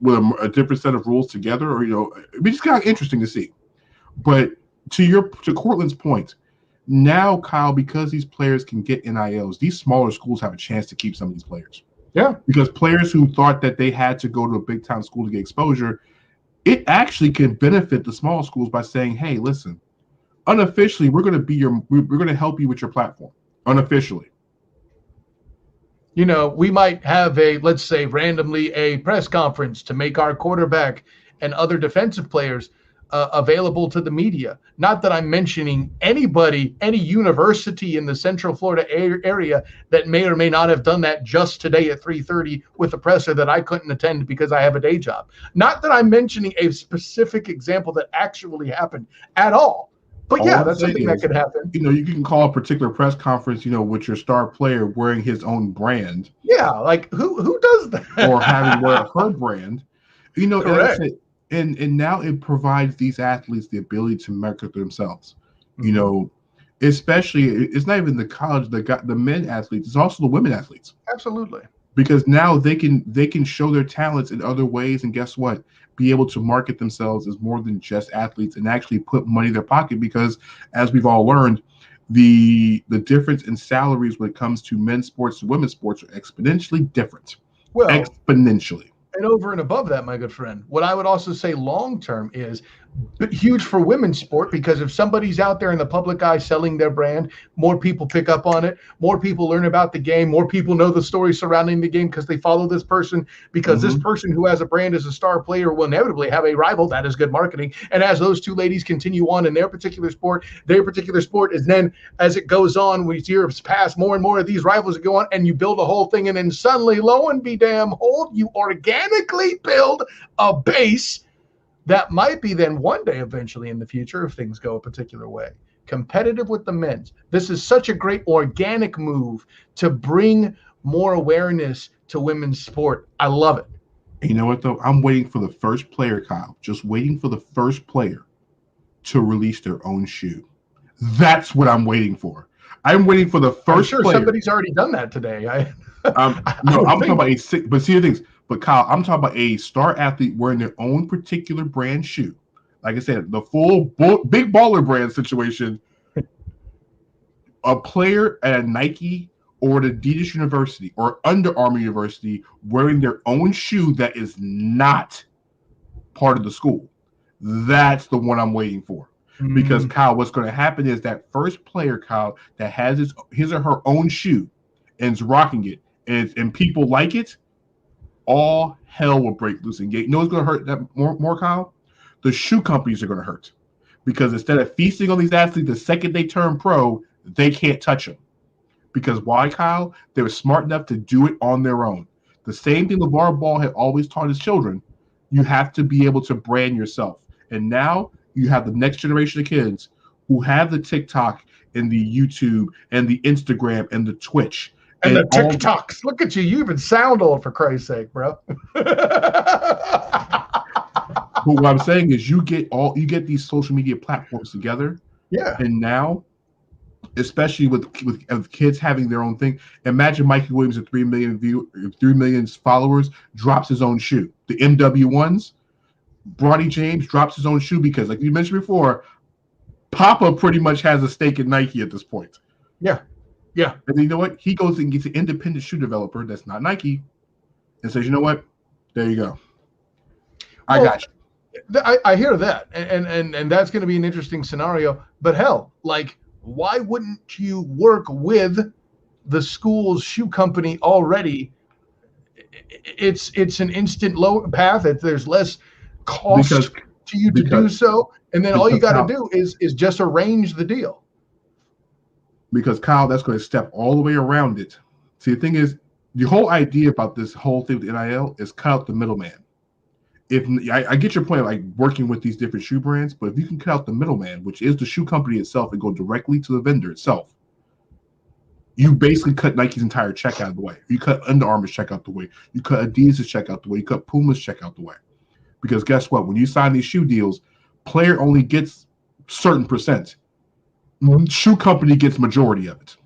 with a different set of rules together, or it'd be just kind of interesting to see. But to Cortland's point, now Kyle, because these players can get NILs, these smaller schools have a chance to keep some of these players. Yeah, because players who thought that they had to go to a big-time school to get exposure, it actually can benefit the small schools by saying, "Hey, listen, unofficially, we're going to help you with your platform. Unofficially, we might have let's say randomly a press conference to make our quarterback and other defensive players available to the media. Not that I'm mentioning anybody, any university in the Central Florida area that may or may not have done that just today at 3:30 with a presser that I couldn't attend because I have a day job. Not that I'm mentioning a specific example that actually happened at all. But yeah, that's something that could happen. You can call a particular press conference, with your star player wearing his own brand. Yeah, like who does that? Or having wear her brand. Correct. And now it provides these athletes the ability to market themselves. Especially it's not even the college, the men athletes, it's also the women athletes. Absolutely. Because now they can show their talents in other ways, and guess what? Be able to market themselves as more than just athletes and actually put money in their pocket. Because as we've all learned, the difference in salaries when it comes to men's sports and women's sports are exponentially different. Well, exponentially. And over and above that, my good friend, what I would also say long term is huge for women's sport, because if somebody's out there in the public eye selling their brand, more people pick up on it, more people learn about the game, more people know the story surrounding the game because they follow this person, because this person who has a brand as a star player will inevitably have a rival. That is good marketing. And as those two ladies continue on in their particular sport is then, as it goes on, when years pass, more and more of these rivals go on, and you build a whole thing, and then suddenly, lo and be damn hold, you organically build a base that might be then one day eventually in the future, if things go a particular way, competitive with the men's. This is such a great organic move to bring more awareness to women's sport. I love it. You know what, though? I'm waiting for the first player, Kyle, just waiting for the first player to release their own shoe. That's what I'm waiting for. I'm waiting for the first player. Somebody's already done that today. I'm talking about but see the things. But Kyle, I'm talking about a star athlete wearing their own particular brand shoe. Like I said, the full big baller brand situation. A player at a Nike or an Adidas University or Under Armour University wearing their own shoe that is not part of the school. That's the one I'm waiting for. Because Kyle, what's going to happen is that first player, Kyle, that has his or her own shoe and is rocking it, and people like it, all hell will break loose in game. You know what's going to hurt that more, Kyle? The shoe companies are going to hurt. Because instead of feasting on these athletes the second they turn pro, they can't touch them. Because why, Kyle? They were smart enough to do it on their own. The same thing LeVar Ball had always taught his children. You have to be able to brand yourself. And now you have the next generation of kids who have the TikTok and the YouTube and the Instagram and the Twitch. And the TikToks. Look at you. You even sound old, for Christ's sake, bro. But what I'm saying is you get these social media platforms together. Yeah. And now especially with kids having their own thing. Imagine Mikey Williams at 3 million followers drops his own shoe. The MW1s, Bronny James drops his own shoe because, like you mentioned before, Papa pretty much has a stake in Nike at this point. Yeah. And you know what? He goes and gets an independent shoe developer that's not Nike and says, you know what? There you go. I got you. I hear that. And that's going to be an interesting scenario. But hell, like, why wouldn't you work with the school's shoe company already? It's an instant low path. There's less cost to you to do so. And then all you got to do is just arrange the deal. Because Kyle, that's going to step all the way around it. See, the thing is, the whole idea about this whole thing with NIL is cut out the middleman. If I get your point, like working with these different shoe brands, but if you can cut out the middleman, which is the shoe company itself, and go directly to the vendor itself, you basically cut Nike's entire check out of the way. You cut Under Armour's check out the way. You cut Adidas' check out the way. You cut Puma's check out the way. Because guess what? When you sign these shoe deals, player only gets certain percent. Shoe company gets majority of it.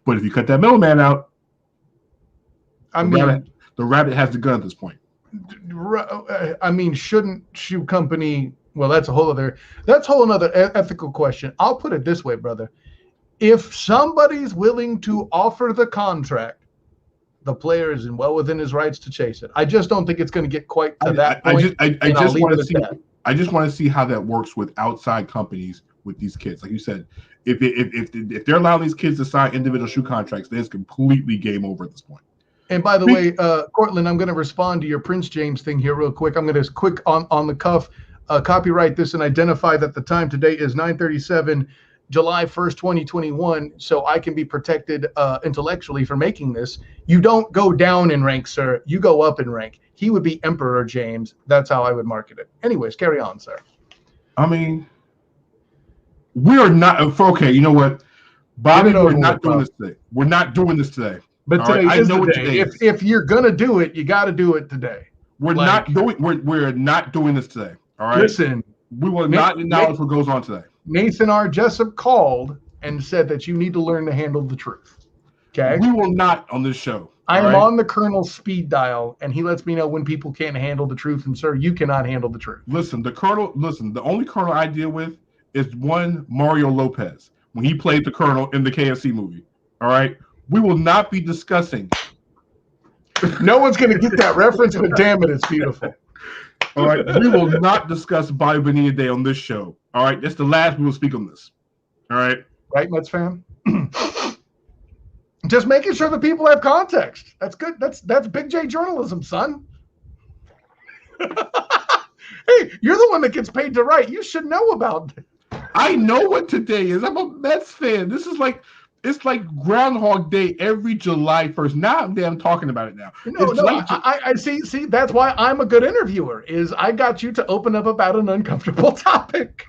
But if you cut that middleman out, the rabbit has the gun at this point. I mean, shouldn't shoe company? Well, that's a whole other ethical question. I'll put it this way, brother. If somebody's willing to offer the contract, the player is well within his rights to chase it. I just don't think it's going to get quite to that point. I just want to see how that works with outside companies with these kids. Like you said, if they're allowing these kids to sign individual shoe contracts, then it's completely game over at this point. And by the way, Cortland, I'm going to respond to your Prince James thing here real quick. I'm going to quick on the cuff copyright this and identify that the time today is 9:37, July 1st, 2021, so I can be protected intellectually for making this. You don't go down in rank, sir. You go up in rank. He would be Emperor James. That's how I would market it. Anyways, carry on, sir. I mean, we are not okay. You know what, Bobby? We're not doing this today. We're not doing this today. But today is the day. If you're gonna do it, you got to do it today. We're not doing this today. All right. Listen, we will not acknowledge what goes on today. Nathan R. Jessup called and said that you need to learn to handle the truth. Okay. We will not on this show. I am on the Colonel's speed dial, and he lets me know when people can't handle the truth. And sir, you cannot handle the truth. Listen, the only Colonel I deal with is one Mario Lopez when he played the Colonel in the KFC movie. All right. We will not be discussing. No one's going to get that reference, but damn it, it's beautiful. All right. We will not discuss Bobby Bonilla Day on this show. All right. That's the last we will speak on this. All right. Right, Mets fan? Just making sure that people have context. That's good. That's Big J journalism, son. Hey, you're the one that gets paid to write. You should know about it. I know what today is. I'm a Mets fan. This is like... It's like Groundhog Day every July 1st. Now I'm talking about it now. I see. That's why I'm a good interviewer. Is I got you to open up about an uncomfortable topic.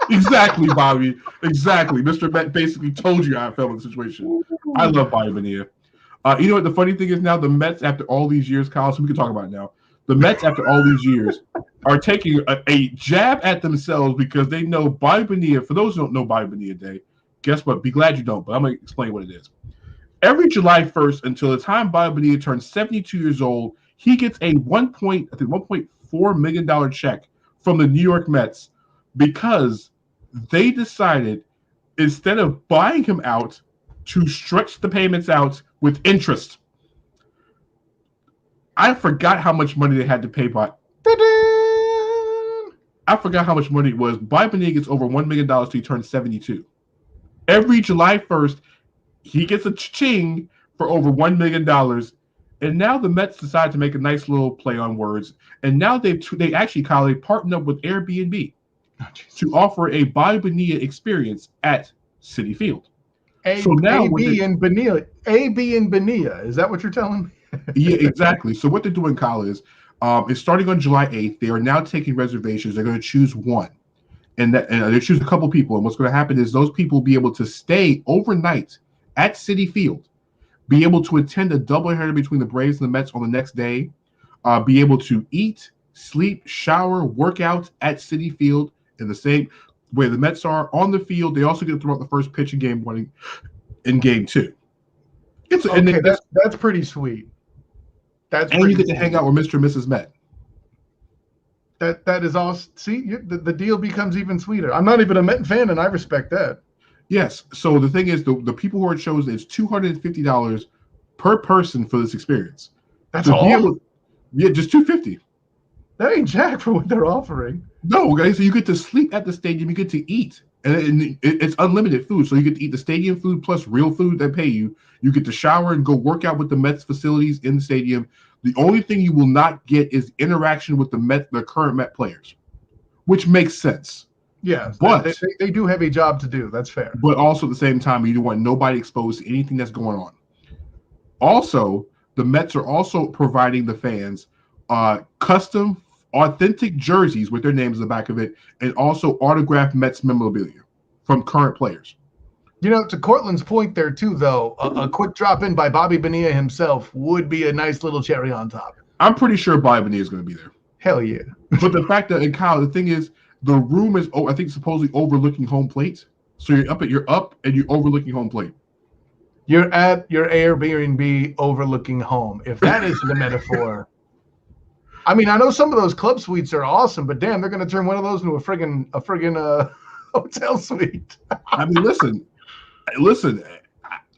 Exactly, Bobby. Exactly. Mr. Met basically told you how I felt in the situation. I love Bobby Bonilla. You know what the funny thing is now? The Mets, after all these years, Kyle, so we can talk about it now. The Mets, after all these years, are taking a jab at themselves because they know Bobby Bonilla. For those who don't know Bobby Bonilla Day, guess what? Be glad you don't, but I'm going to explain what it is. Every July 1st, until the time Bobby Bonilla turns 72 years old, he gets a $1.4 million check from the New York Mets because they decided, instead of buying him out, to stretch the payments out with interest. I forgot how much money they had to pay by. I forgot how much money it was. Bobby Bonilla gets over $1 million till he turns 72. Every July 1st, he gets a ching for over $1 million. And now the Mets decide to make a nice little play on words. And now they actually, Kyle, they partnered up with Airbnb to offer a Bobby Bonilla experience at Citi Field. AB and Bonilla. Is that what you're telling me? Yeah, exactly. So what they're doing, Kyle, is it's starting on July 8th. They are now taking reservations. They're going to choose one. And they choose a couple people. And what's going to happen is those people will be able to stay overnight at Citi Field, be able to attend a doubleheader between the Braves and the Mets on the next day, be able to eat, sleep, shower, work out at Citi Field in the same. where the Mets are on the field. They also get to throw out the first pitch in game 1 in game 2. Okay, that's pretty sweet. And you get to hang out with Mr. and Mrs. Met. That is all. See, the deal becomes even sweeter. I'm not even a Met fan, and I respect that. Yes. So the thing is, the people who are chosen is $250 per person for this experience. That's all. Yeah, just $250. That ain't jack for what they're offering. No, guys. So you get to sleep at the stadium. You get to eat, and it's unlimited food. So you get to eat the stadium food plus real food they pay you. You get to shower and go work out with the Mets facilities in the stadium. The only thing you will not get is interaction with the current Met players, which makes sense. Yeah, but they do have a job to do. That's fair. But also at the same time, you don't want nobody exposed to anything that's going on. Also, the Mets are also providing the fans custom, authentic jerseys with their names on the back of it, and also autographed Mets memorabilia from current players. You know, to Cortland's point there, too, though, a quick drop-in by Bobby Bonilla himself would be a nice little cherry on top. I'm pretty sure Bobby Bonilla is going to be there. Hell yeah. But the fact that, and Kyle, the thing is, the room is, I think, supposedly overlooking home plate. So you're up and you're overlooking home plate. You're at your Airbnb overlooking home. If that isn't a metaphor. I mean, I know some of those club suites are awesome, but damn, they're going to turn one of those into a friggin' hotel suite. I mean, listen,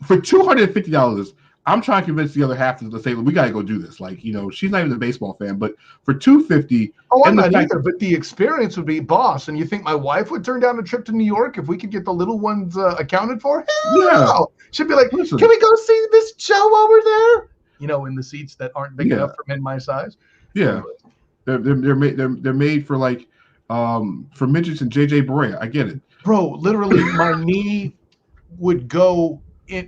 for $250, I'm trying to convince the other half to say, we got to go do this. Like, you know, she's not even a baseball fan, but for $250. Oh, I'm not either, but the experience would be boss. And you think my wife would turn down a trip to New York if we could get the little ones accounted for? Hell yeah. No. She'd be like, listen, can we go see this show over there? You know, in the seats that aren't big enough for men my size. Yeah. They're made for like for midgets and JJ Barea. I get it. Bro, literally my knee would go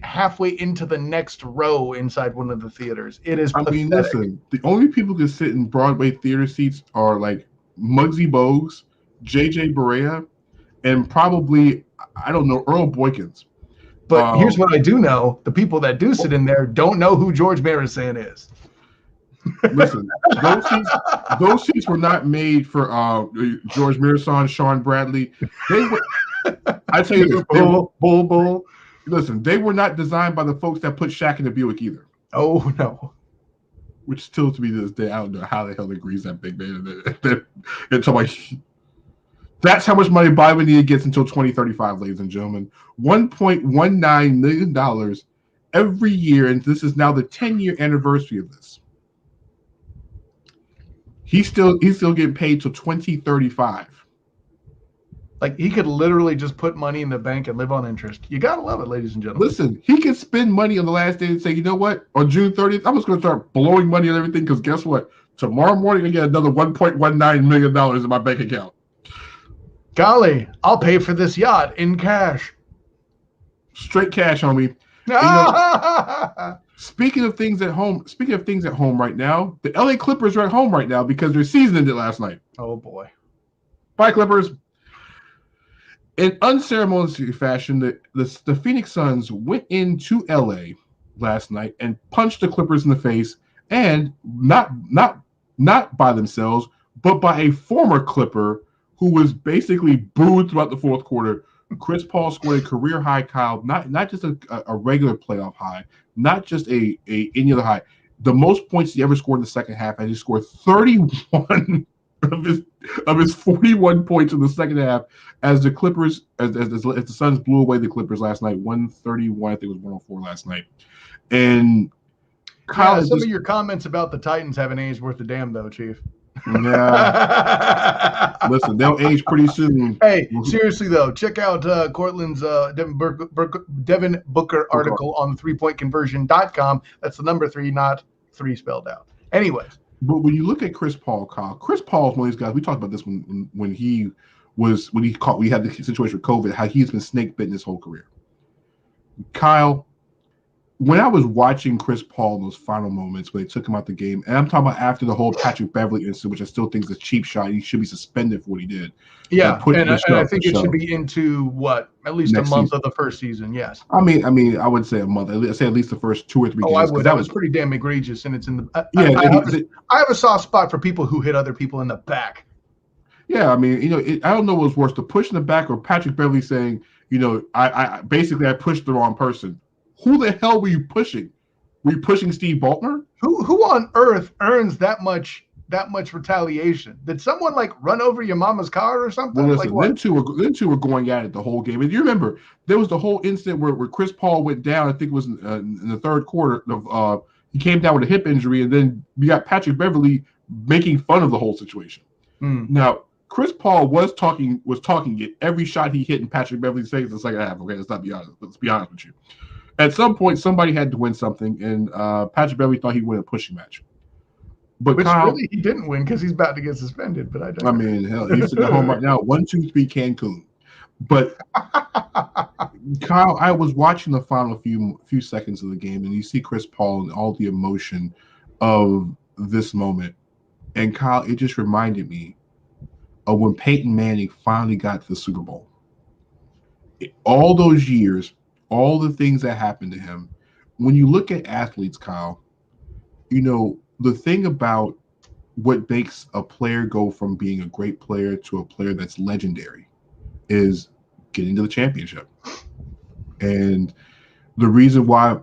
halfway into the next row inside one of the theaters. It is pathetic. I mean, listen, the only people who can sit in Broadway theater seats are like Muggsy Bogues, JJ Barea, and probably, I don't know, Earl Boykins. But here's what I do know. The people that do sit in there don't know who George Marisan is. Listen, those seats were not made for George Marisan, Sean Bradley. They were. I tell you this, bull. Listen, they were not designed by the folks that put Shaq in the Buick either. Oh no. Which still to me to this day, I don't know how the hell they grease that big man. That's how much money Bobby Bonilla gets until 2035, ladies and gentlemen. $1.19 million every year, and this is now the 10-year anniversary of this. He's still getting paid till 2035. Like, he could literally just put money in the bank and live on interest. You gotta love it, ladies and gentlemen. Listen, he can spend money on the last day and say, you know what? On June 30th, I'm just going to start blowing money on everything because guess what? Tomorrow morning, I get another $1.19 million in my bank account. Golly, I'll pay for this yacht in cash. Straight cash, homie. Speaking of things at home right now, the LA Clippers are at home right now because their season ended last night. Oh boy. Bye, Clippers. In unceremonious fashion, the Phoenix Suns went into LA last night and punched the Clippers in the face, and not by themselves, but by a former Clipper who was basically booed throughout the fourth quarter. Chris Paul scored a career high, Kyle, not just a regular playoff high, not just any other high. The most points he ever scored in the second half, and he scored 31 of his 41 points in the second half as the Clippers, as the Suns blew away the Clippers last night, 131, I think it was 104 last night. And Kyle, some of your comments about the Titans haven't aged worth a damn, though, Chief. Yeah. Listen, they'll age pretty soon. Hey, seriously though, check out Cortland's Devin Booker article on 3pointconversion.com. That's the number 3, not 3 spelled out. Anyways. But when you look at Chris Paul, Kyle, Chris Paul is one of these guys. We talked about this when we had the situation with COVID, how he's been snake bitten his whole career. Kyle, when I was watching Chris Paul in those final moments when they took him out the game, and I'm talking about after the whole Patrick Beverley incident, which I still think is a cheap shot. He should be suspended for what he did. Yeah, and I think it should be into at least a month of the first season. Yes. I mean, I would say a month. I'd say at least the first 2 or 3 games. Oh, I would. That was pretty damn egregious, and it's in the. Yeah, I have a soft spot for people who hit other people in the back. Yeah, I mean, I don't know what was worse, the push in the back or Patrick Beverly saying, I basically I pushed the wrong person. Who the hell were you pushing? Were you pushing Steve Ballmer? Who on earth earns that much retaliation? Did someone like run over your mama's car or something? Well, Like listen, what? them two were going at it the whole game. And you remember there was the whole incident where Chris Paul went down. I think it was in the third quarter. He came down with a hip injury, and then we got Patrick Beverly making fun of the whole situation. Now, Chris Paul was talking it every shot he hit in Patrick Beverly's face in the second half. Okay, let's be honest with you. At some point, somebody had to win something, and Patrick Beverly thought he'd win a pushing match. But Which Kyle, really he didn't win because he's about to get suspended. But I mean, hell, he's sitting at home right now. 1, 2, 3, Cancun. But Kyle, I was watching the final few seconds of the game, and you see Chris Paul and all the emotion of this moment. And Kyle, it just reminded me of when Peyton Manning finally got to the Super Bowl. All those years, all the things that happened to him. When you look at athletes, Kyle, the thing about what makes a player go from being a great player to a player that's legendary is getting to the championship. And the reason why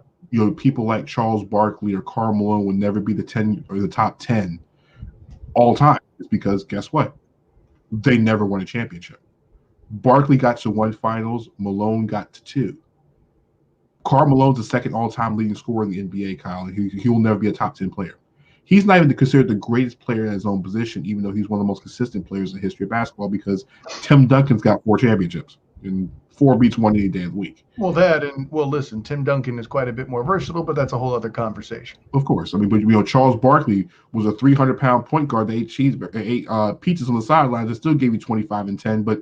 people like Charles Barkley or Karl Malone would never be the 10 or the top 10 all time is because guess what? They never won a championship. Barkley got to 1 finals, Malone got to 2. Karl Malone's the second all-time leading scorer in the NBA, Kyle, and he will never be a top 10 player. He's not even considered the greatest player in his own position, even though he's one of the most consistent players in the history of basketball because Tim Duncan's got 4 championships, and 4 beats 1 any day of the week. Well, listen, Tim Duncan is quite a bit more versatile, but that's a whole other conversation. Of course. I mean, but Charles Barkley was a 300-pound point guard that ate pizzas on the sidelines and still gave you 25 and 10, but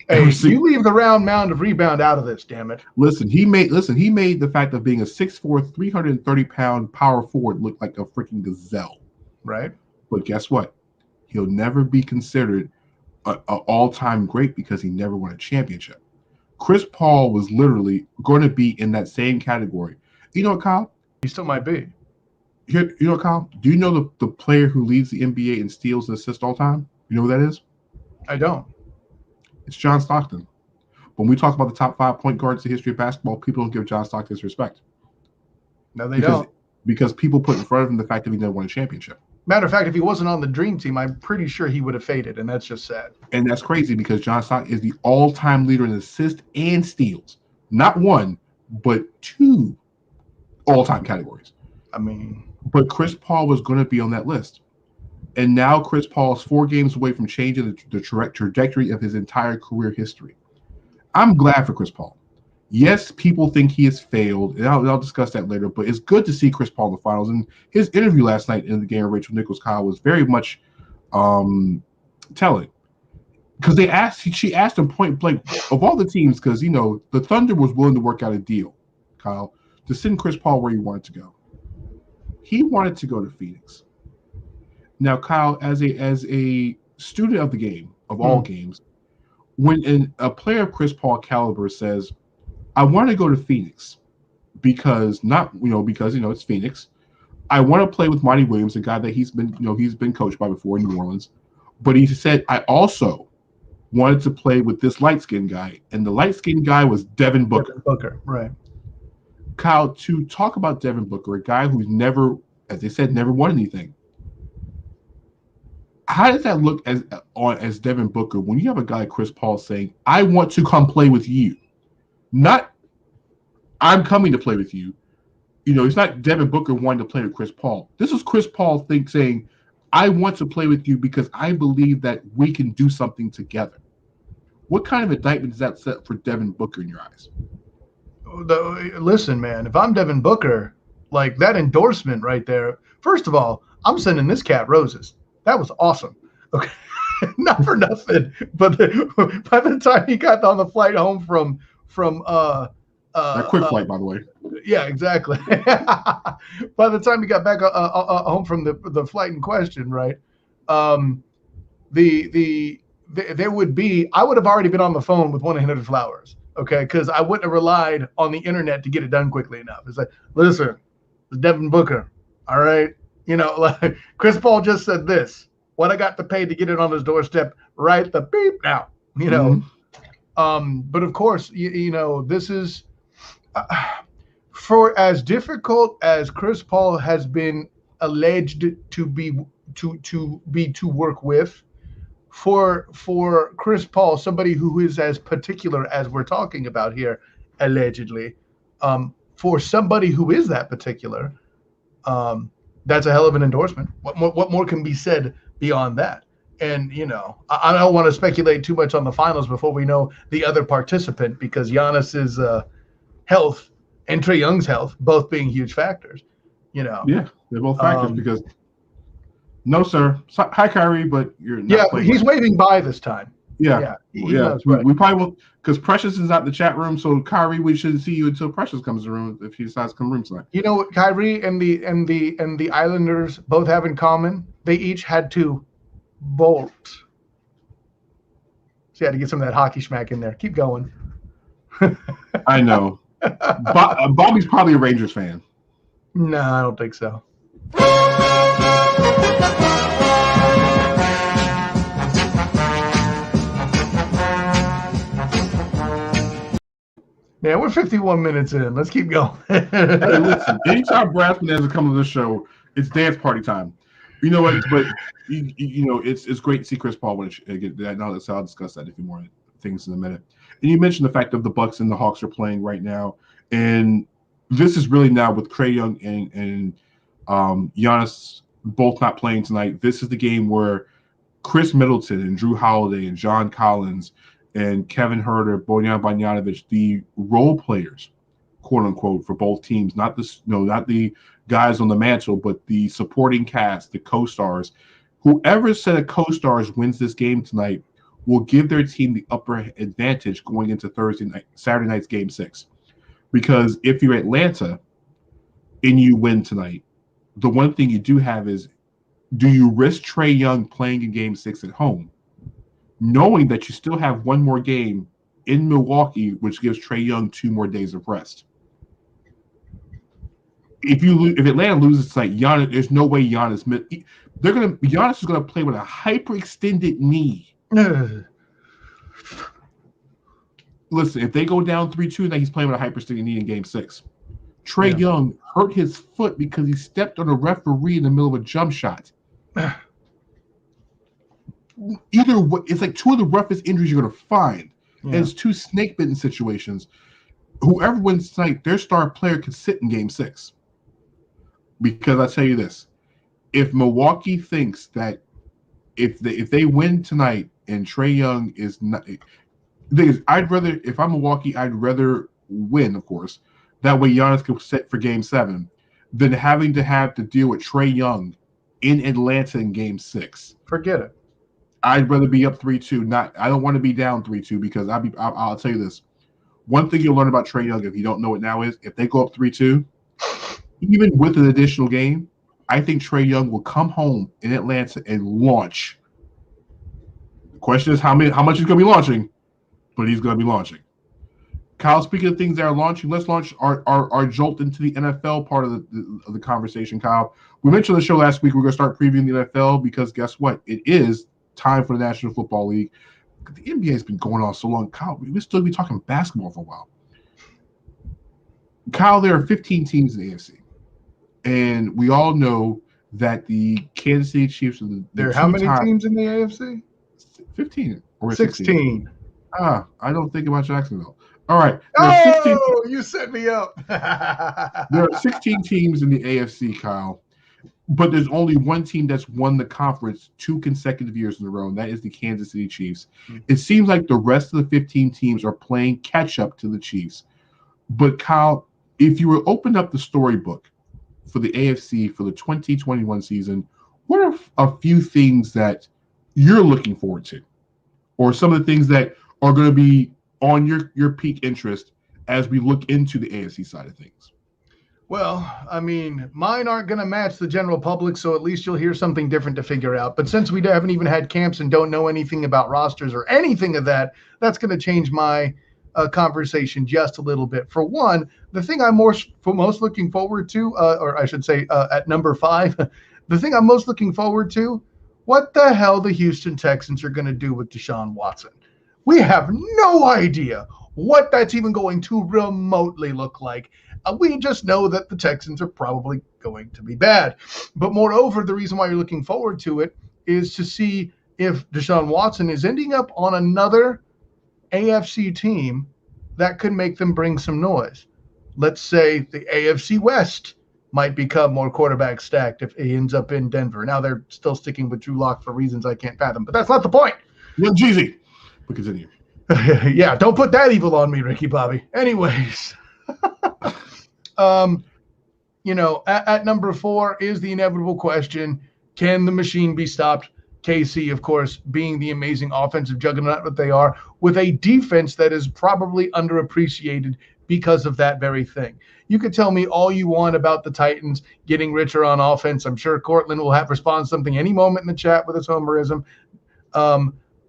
hey, you leave the round mound of rebound out of this, damn it. Listen, he made the fact of being a 6'4", 330-pound power forward look like a freaking gazelle. Right. But guess what? He'll never be considered an all-time great because he never won a championship. Chris Paul was literally going to be in that same category. You know what, Kyle? He still might be. You know what, Kyle? Do you know the player who leads the NBA in steals and assists all time? You know who that is? I don't. It's John Stockton. When we talk about the top 5 point guards in the history of basketball, people don't give John Stockton his respect. No, they don't. Because people put in front of him the fact that he never won a championship. Matter of fact, if he wasn't on the dream team, I'm pretty sure he would have faded, and that's just sad. And that's crazy because John Stockton is the all-time leader in assists and steals. Not 1, but 2 all-time categories. I mean, but Chris Paul was going to be on that list. And now Chris Paul is 4 games away from changing the trajectory of his entire career history. I'm glad for Chris Paul. Yes, people think he has failed, and I'll discuss that later, but it's good to see Chris Paul in the finals. And his interview last night in the game with Rachel Nichols, Kyle, was very much telling. Because she asked him point blank, of all the teams, because, the Thunder was willing to work out a deal, Kyle, to send Chris Paul where he wanted to go. He wanted to go to Phoenix. Now, Kyle, as a student of the game, of all games, when a player of Chris Paul caliber says, I want to go to Phoenix because it's Phoenix. I want to play with Monty Williams, a guy that he's been coached by before in New Orleans. But he said, I also wanted to play with this light-skinned guy, and the light-skinned guy was Devin Booker. Right. Kyle, to talk about Devin Booker, a guy who's never, as they said, never won anything. How does that look as Devin Booker when you have a guy like Chris Paul saying, I want to come play with you? Not, I'm coming to play with you. It's not Devin Booker wanting to play with Chris Paul. This is Chris Paul saying, I want to play with you because I believe that we can do something together. What kind of indictment does that set for Devin Booker in your eyes? Listen, man, if I'm Devin Booker, like that endorsement right there, first of all, I'm sending this cat roses. That was awesome. Okay. Not for nothing, but by the time he got on the flight home from that quick flight, by the way. Yeah, exactly. By the time he got back home from the flight in question, right? There would be, I would have already been on the phone with 1-800 Flowers, okay? Because I wouldn't have relied on the internet to get it done quickly enough. It's like, listen, it's Devin Booker, all right? Like Chris Paul just said this. what I got to pay to get it on his doorstep right the beep now, you know. But of course, this is for as difficult as Chris Paul has been alleged to be to work with. For Chris Paul, somebody who is as particular as we're talking about here, allegedly, for somebody who is that particular, that's a hell of an endorsement. What more can be said beyond that? And I don't want to speculate too much on the finals before we know the other participant, because Giannis's health and Trae Young's health both being huge factors. Yeah, they're both factors because. No, sir. Hi, Kyrie, but you're not playing. He's waving by this time. Yeah. We probably will, because Precious is not in the chat room. So Kyrie, we shouldn't see you until Precious comes to the room if he decides to come to the room tonight. You know what Kyrie and the Islanders both have in common? They each had to bolt. So you had to get some of that hockey schmack in there. Keep going. I know. Bobby's probably a Rangers fan. No, I don't think so. Yeah, we're 51 minutes in. Let's keep going. Hey, listen, anytime Brassman has to come to the show, it's dance party time. You know what? But it's great to see Chris Paul when get that. Now that I'll discuss that a few more things in a minute. And you mentioned the fact that the Bucks and the Hawks are playing right now, and this is really now with Trae Young and Giannis both not playing tonight. This is the game where Chris Middleton and Drew Holiday and John Collins and Kevin Huerter, Bojan Bogdanovic, the role players, quote unquote, for both teams, not the guys on the mantle, but the supporting cast, the co-stars. Whoever set of co-stars wins this game tonight will give their team the upper advantage going into Saturday night's Game 6. Because if you're Atlanta and you win tonight, the one thing you do have is, do you risk Trae Young playing in Game 6 at home, knowing that you still have one more game in Milwaukee, which gives Trae Young 2 more days of rest? If Atlanta loses tonight, Giannis, there's no way Giannis is gonna play with a hyperextended knee. Listen, if they go down 3-2, then he's playing with a hyperextended knee in Game 6. Trae Young hurt his foot because he stepped on a referee in the middle of a jump shot. Either way, it's like 2 of the roughest injuries you're going to find. Yeah. And it's 2 snake-bitten situations. Whoever wins tonight, their star player could sit in Game 6. Because I tell you this, if Milwaukee thinks that if they win tonight and Trae Young is not, the thing is, if I'm Milwaukee, I'd rather win, of course. That way Giannis can sit for Game 7 than having to deal with Trae Young in Atlanta in Game 6. Forget it. I'd rather be up 3-2. I don't want to be down 3-2 because I'll tell you this. One thing you'll learn about Trae Young, if you don't know it now, is if they go up 3-2, even with an additional game, I think Trae Young will come home in Atlanta and launch. The question is how much he's going to be launching, but he's going to be launching. Kyle, speaking of things that are launching, let's launch our jolt into the NFL part of the conversation, Kyle. We mentioned on the show last week we're going to start previewing the NFL because guess what? It is time for the National Football League. The NBA has been going on so long. Kyle, we'll still be talking basketball for a while. Kyle, there are 15 teams in the AFC. And we all know that the Kansas City Chiefs are there are how many teams in the AFC? 15 or 16. I don't think about Jacksonville. All right. You set me up. There are 16 teams in the AFC, Kyle. But there's only one team that's won the conference 2 consecutive years in a row, and that is the Kansas City Chiefs. Mm-hmm. It seems like the rest of the 15 teams are playing catch-up to the Chiefs. But, Kyle, if you were open up the storybook for the AFC for the 2021 season, what are a few things that you're looking forward to? Or some of the things that are going to be on your peak interest as we look into the AFC side of things? Well, I mean, mine aren't going to match the general public, so at least you'll hear something different to figure out. But since we haven't even had camps and don't know anything about rosters or anything of that, that's going to change my conversation just a little bit. For one, the thing I'm most looking forward to, or I should say at number 5, the thing I'm most looking forward to what the hell the Houston Texans are going to do with Deshaun Watson. We have no idea what that's even going to remotely look like. We just know that the Texans are probably going to be bad. But moreover, the reason why you're looking forward to it is to see if Deshaun Watson is ending up on another AFC team that could make them bring some noise. Let's say the AFC West might become more quarterback stacked if he ends up in Denver. Now they're still sticking with Drew Lock for reasons I can't fathom, but that's not the point. Young Jeezy. But continue. Yeah, don't put that evil on me, Ricky Bobby. Anyways, at number 4 is the inevitable question: can the machine be stopped? KC, of course, being the amazing offensive juggernaut that they are, with a defense that is probably underappreciated because of that very thing. You could tell me all you want about the Titans getting richer on offense. I'm sure Cortland will have respond to something any moment in the chat with his homerism.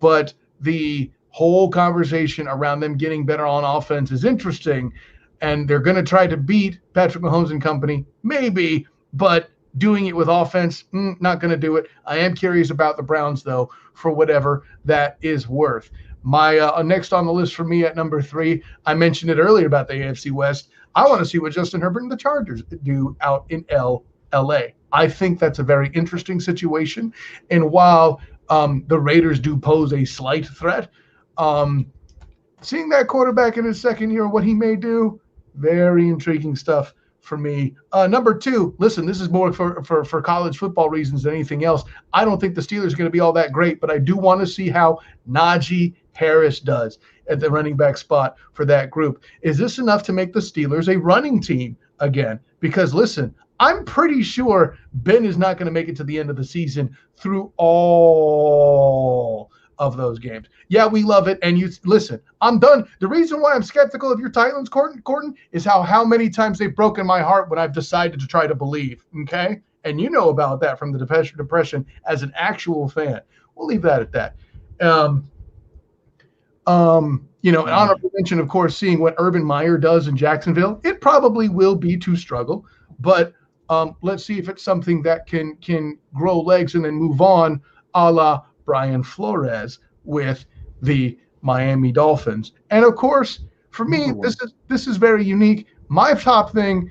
But the whole conversation around them getting better on offense is interesting. And they're going to try to beat Patrick Mahomes and company, maybe, but doing it with offense, not going to do it. I am curious about the Browns, though, for whatever that is worth. My next on the list for me at number 3, I mentioned it earlier about the AFC West. I want to see what Justin Herbert and the Chargers do out in LA. I think that's a very interesting situation. And while the Raiders do pose a slight threat, seeing that quarterback in his second year, what he may do, very intriguing stuff for me. Number 2, listen, this is more for college football reasons than anything else. I don't think the Steelers are going to be all that great, but I do want to see how Najee Harris does at the running back spot for that group. Is this enough to make the Steelers a running team again? Because listen, I'm pretty sure Ben is not going to make it to the end of the season through all of those games. Yeah, we love it. And you listen, I'm done. The reason why I'm skeptical of your Titans, Gordon, is how many times they've broken my heart when I've decided to try to believe. Okay. And you know about that from the depression as an actual fan. We'll leave that at that. An honorable mention, of course, seeing what Urban Meyer does in Jacksonville. It probably will be to struggle, but let's see if it's something that can grow legs and then move on, a la Brian Flores with the Miami Dolphins. And of course, for me, this is very unique. My top thing,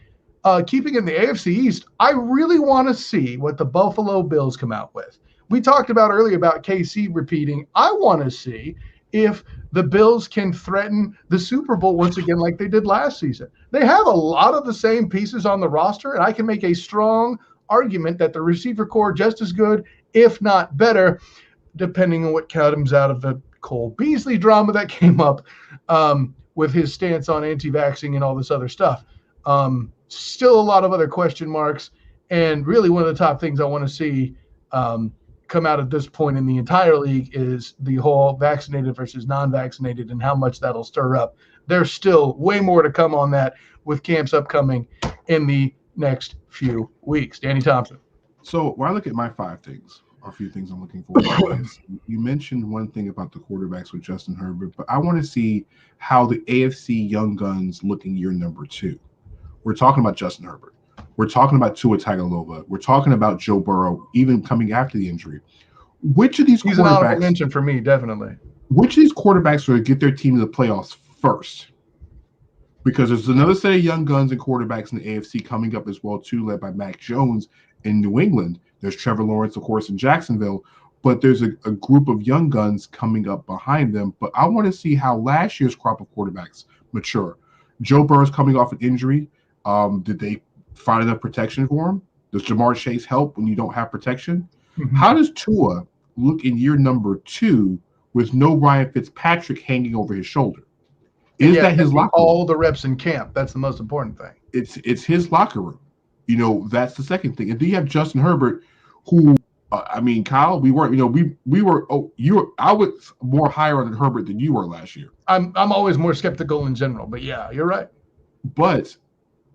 keeping in the AFC East, I really want to see what the Buffalo Bills come out with. We talked about earlier about KC repeating. I want to see if the Bills can threaten the Super Bowl once again like they did last season. They have a lot of the same pieces on the roster, and I can make a strong argument that the receiver core just as good, if not better, depending on what comes out of the Cole Beasley drama that came up with his stance on anti-vaxxing and all this other stuff. Still a lot of other question marks, and really one of the top things I want to see come out at this point in the entire league is the whole vaccinated versus non-vaccinated and how much that'll stir up. There's still way more to come on that with camps upcoming in the next few weeks. Danny Thompson. So when I look at my 5 things, a few things I'm looking for. You mentioned one thing about the quarterbacks with Justin Herbert, but I want to see how the AFC Young Guns look in year number 2. We're talking about Justin Herbert. We're talking about Tua Tagovailoa. We're talking about Joe Burrow, even coming after the injury. Which of these He's quarterbacks? An honorable mention for me, definitely. Which of these quarterbacks are going to get their team to the playoffs first? Because there's another set of young guns and quarterbacks in the AFC coming up as well, too, led by Mac Jones in New England. There's Trevor Lawrence, of course, in Jacksonville. But there's a group of young guns coming up behind them. But I want to see how last year's crop of quarterbacks mature. Joe Burrow's coming off an injury. Did they find enough protection for him? Does Jamar Chase help when you don't have protection? Mm-hmm. How does Tua look in year number 2 with no Ryan Fitzpatrick hanging over his shoulder? Is that his locker room? All the reps in camp. That's the most important thing. It's his locker room. That's the second thing. And then you have Justin Herbert, who, Kyle, we weren't, I was more higher on Herbert than you were last year. I'm always more skeptical in general, but yeah, you're right. But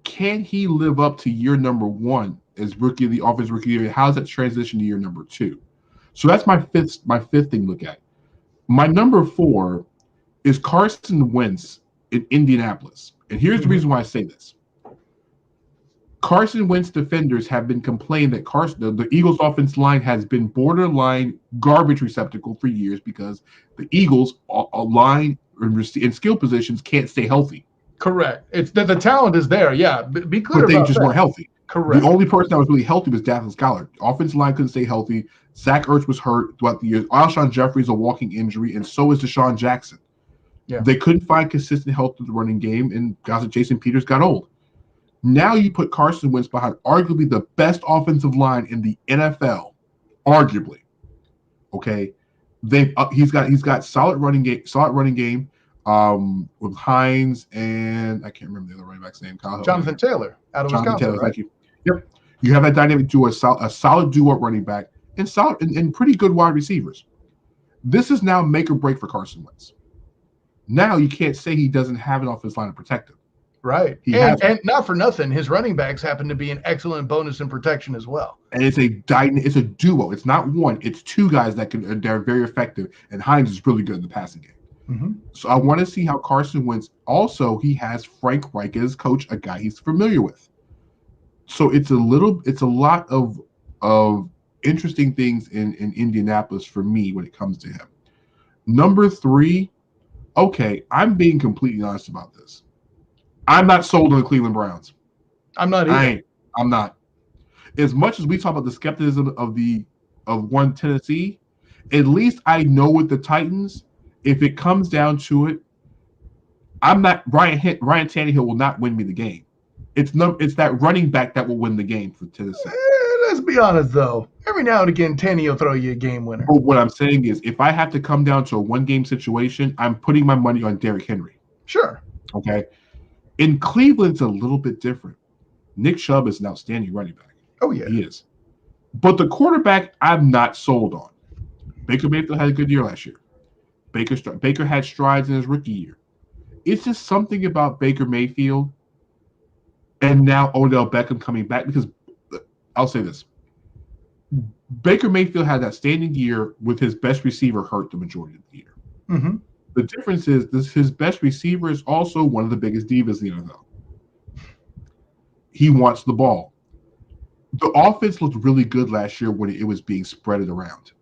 can he live up to year number 1 as rookie of the offense rookie year? How does that transition to year number 2? So that's my fifth thing to look at. My number 4 is Carson Wentz in Indianapolis. And here's the reason why I say this. Carson Wentz defenders have been complaining that the Eagles' offense line has been borderline garbage receptacle for years because the Eagles' line in skill positions can't stay healthy. Correct. It's that the talent is there. Yeah, be clear but they about just that. weren't healthy. Correct. The only person that was really healthy was Dallas Goedert. Offensive line couldn't stay healthy. Zach Ertz was hurt throughout the years. Alshon Jeffrey is a walking injury, and so is Deshaun Jackson. Yeah. They couldn't find consistent health with the running game, and guys like Jason Peters got old. Now you put Carson Wentz behind arguably the best offensive line in the NFL, arguably. Okay, he's got solid running game. With Hines and I can't remember the other running back's name. Jonathan Taylor out of Wisconsin. Right? Thank you. Yep, you have that dynamic duo, a solid duo at running back, and solid and pretty good wide receivers. This is now make or break for Carson Wentz. Now you can't say he doesn't have an offensive line to protect him. Right, and not for nothing, his running backs happen to be an excellent bonus in protection as well. And it's a duo. It's not one. It's two guys they're very effective. And Hines is really good in the passing game. Mm-hmm. So I want to see how Carson Wentz. Also, he has Frank Reich as coach, a guy he's familiar with. So it's a lot of interesting things in Indianapolis for me when it comes to him. Number 3, okay, I'm being completely honest about this. I'm not sold on the Cleveland Browns. I'm not either. I'm not. As much as we talk about the skepticism of one Tennessee, at least I know with the Titans, if it comes down to it, I'm not Ryan Tannehill will not win me the game. It's that running back that will win the game for Tennessee. Let's be honest though. Every now and again, Tannehill throw you a game winner. But what I'm saying is, if I have to come down to a one-game situation, I'm putting my money on Derrick Henry. Sure. Okay. In Cleveland, it's a little bit different. Nick Chubb is an outstanding running back. Oh, yeah. He is. But the quarterback, I'm not sold on. Baker Mayfield had a good year last year. Baker had strides in his rookie year. It's just something about Baker Mayfield and now Odell Beckham coming back, because I'll say this. Baker Mayfield had that standing year with his best receiver hurt the majority of the year. Mm-hmm. The difference is his best receiver is also one of the biggest divas in the NFL. He wants the ball. The offense looked really good last year when it was being spread around.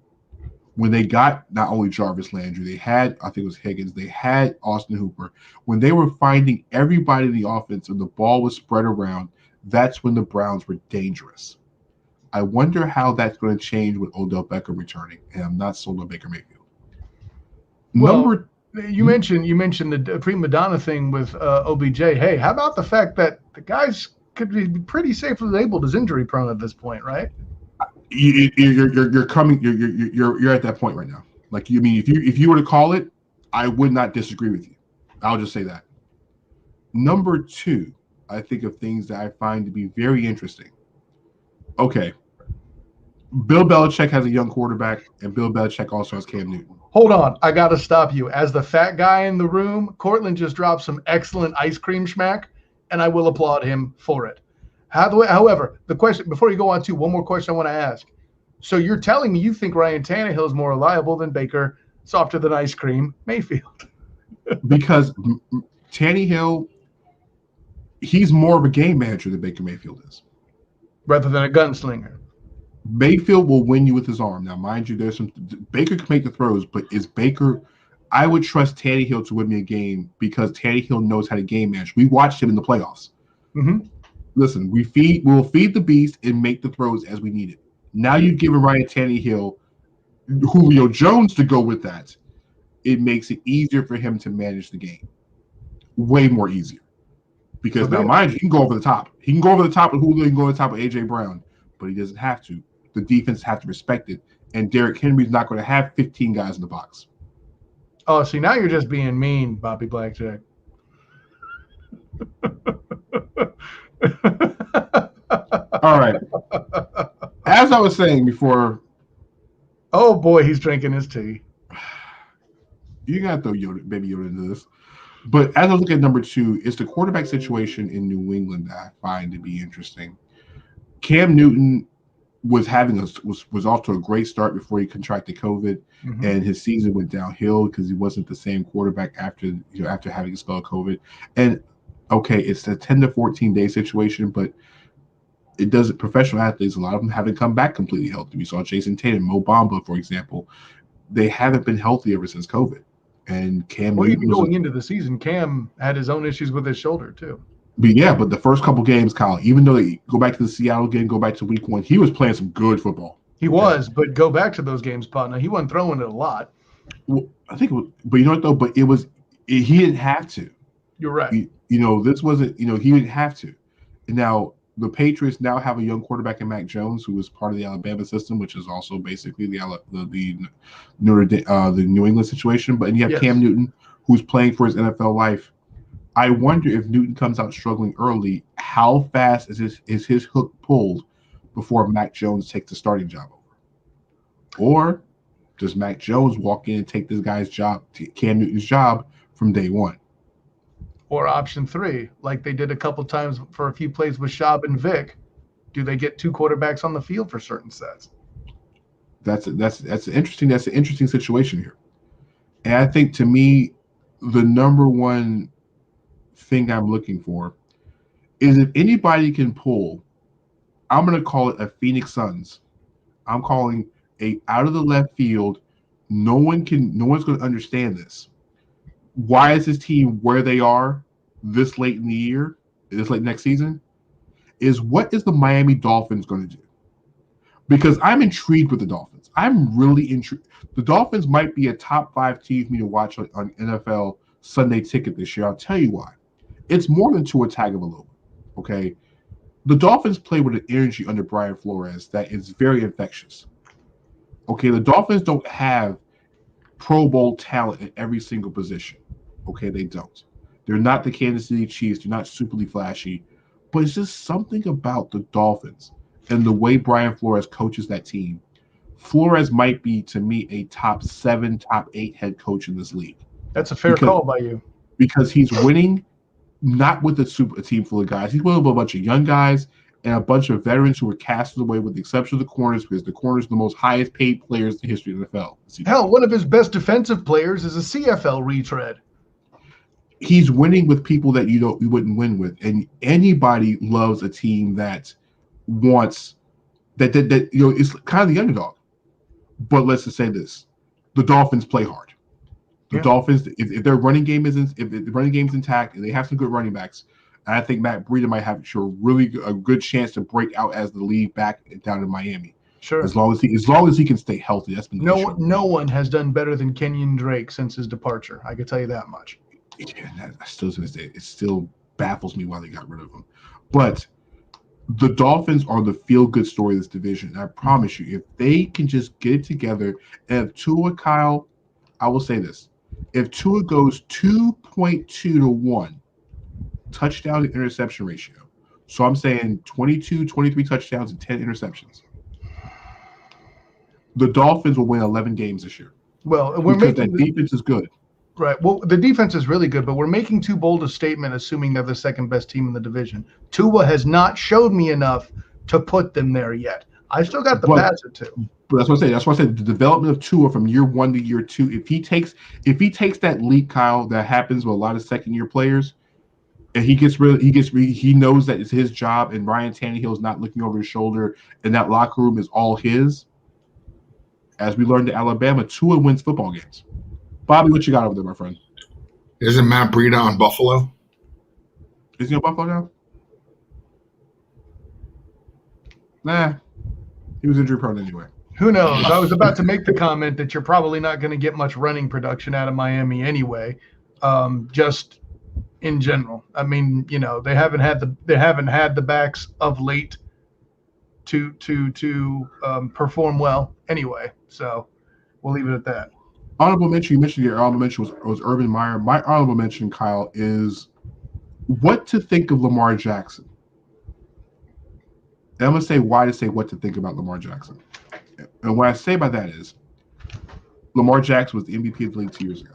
When they got not only Jarvis Landry, they had, I think it was Higgins, they had Austin Hooper. When they were finding everybody in the offense and the ball was spread around, that's when the Browns were dangerous. I wonder how that's going to change with Odell Beckham returning, and I'm not sold on Baker Mayfield. Well, you mentioned the prima donna thing with OBJ. Hey, how about the fact that the guys could be pretty safely labeled as injury prone at this point, right? You're at that point right now. Like, you mean if you were to call it, I would not disagree with you. I'll just say that. Number 2, I think of things that I find to be very interesting. Okay. Bill Belichick has a young quarterback, and Bill Belichick also has Cam Newton. Hold on. I got to stop you. As the fat guy in the room, Cortland just dropped some excellent ice cream schmack, and I will applaud him for it. However, the question, before you go on to one more question I want to ask. So you're telling me you think Ryan Tannehill is more reliable than Baker, softer than ice cream, Mayfield? Because Tannehill, he's more of a game manager than Baker Mayfield is. Rather than a gunslinger. Mayfield will win you with his arm. Now, mind you, Baker can make the throws, but is Baker? I would trust Tannehill to win me a game because Tannehill knows how to game manage. We watched him in the playoffs. Mm-hmm. Listen, we'll feed the beast and make the throws as we need it. Now you've given Ryan Tannehill, Julio Jones to go with that. It makes it easier for him to manage the game. Way more easier. Because now, mind you, he can go over the top. He can go over the top with Julio, he can go over the top with A.J. Brown, but he doesn't have to. The defense has to respect it. And Derrick Henry's not going to have 15 guys in the box. Oh, see, now you're just being mean, Bobby Blackjack. All right. As I was saying before. Oh, boy, he's drinking his tea. You got to throw Baby Yoda into this. But as I was looking at number 2, it's the quarterback situation in New England that I find to be interesting. Cam Newton was off to a great start before he contracted COVID, and his season went downhill because he wasn't the same quarterback after having a spell of COVID. And okay, it's a 10 to 14 day situation, but it doesn't. Professional athletes, a lot of them haven't come back completely healthy. We saw Jason Tatum, Mo Bamba, for example. They haven't been healthy ever since COVID. And Cam Well, Newton even was, going into the season, Cam had his own issues with his shoulder too. but the first couple games, Kyle, even though they go back to the Seattle game, go back to week 1, he was playing some good football. He was, but go back to those games, partner. He wasn't throwing it a lot. Well, I think it was, but you know what though? But he didn't have to. You're right. This wasn't, he didn't have to. And now the Patriots now have a young quarterback in Mac Jones, who is part of the Alabama system, which is also basically the New England situation. But you have Cam Newton, who's playing for his NFL life. I wonder if Newton comes out struggling early, how fast is his hook pulled before Mac Jones takes the starting job over? Or does Mac Jones walk in and take this guy's job, Cam Newton's job, from day one? Or option 3, like they did a couple times for a few plays with Schaub and Vic, do they get 2 quarterbacks on the field for certain sets? That's an interesting situation here. And I think, to me, the number one thing I'm looking for is, if anybody can pull, I'm going to call it a Phoenix Suns. I'm calling a out of the left field. No one's going to understand this. Why is this team where they are this late in the year, this late next season? Is what is the Miami Dolphins going to do? Because I'm intrigued with the Dolphins. I'm really intrigued. The Dolphins might be a top 5 team for me to watch on NFL Sunday Ticket this year. I'll tell you why. It's more than Tua Tagovailoa, okay? The Dolphins play with an energy under Brian Flores that is very infectious. Okay, the Dolphins don't have Pro Bowl talent at every single position. Okay, they don't. They're not the Kansas City Chiefs. They're not superly flashy. But it's just something about the Dolphins and the way Brian Flores coaches that team. Flores might be, to me, a top 7, top 8 head coach in this league. That's a fair call by you. Because he's winning not with a team full of guys. He's winning with a bunch of young guys and a bunch of veterans who were casted away, with the exception of the corners, because the corners are the most highest paid players in the history of the NFL. Hell, one of his best defensive players is a CFL retread. He's winning with people that you wouldn't win with, and anybody loves a team that wants that it's kind of the underdog. But let's just say this: the Dolphins play hard. The Dolphins, if their running game if the running game's intact and they have some good running backs, and I think Matt Breida might have a good chance to break out as the lead back down in Miami. Sure. As long as he can stay healthy, that's been no one has done better than Kenyon Drake since his departure. I can tell you that much. Yeah, it still baffles me why they got rid of him. But the Dolphins are the feel-good story of this division. And I promise you, if they can just get it together, and if Tua, Kyle, I will say this: if Tua goes 2.2 to 1 touchdown to interception ratio, so I'm saying 22, 23 touchdowns and 10 interceptions, the Dolphins will win 11 games this year. Well, because that defense is good. Right. Well, the defense is really good, but we're making too bold a statement assuming they're the second best team in the division. Tua has not showed me enough to put them there yet. I still got the Pats at 2. But that's what I say. That's why I said the development of Tua from year 1 to year 2. If he takes that leap, Kyle, that happens with a lot of second-year players, and he knows that it's his job, and Ryan Tannehill is not looking over his shoulder, and that locker room is all his. As we learned at Alabama, Tua wins football games. Bobby, what you got over there, my friend? Isn't Matt Breida on Buffalo? Is he on Buffalo now? Nah. He was injury prone anyway. Who knows? I was about to make the comment that you're probably not going to get much running production out of Miami anyway, just in general. I mean, they haven't had the backs of late to perform well anyway. So we'll leave it at that. Honorable mention, you mentioned your honorable mention was Urban Meyer. My honorable mention, Kyle, is what to think of Lamar Jackson. And I'm going to say why to say what to think about Lamar Jackson. And what I say by that is Lamar Jackson was the MVP of the league 2 years ago.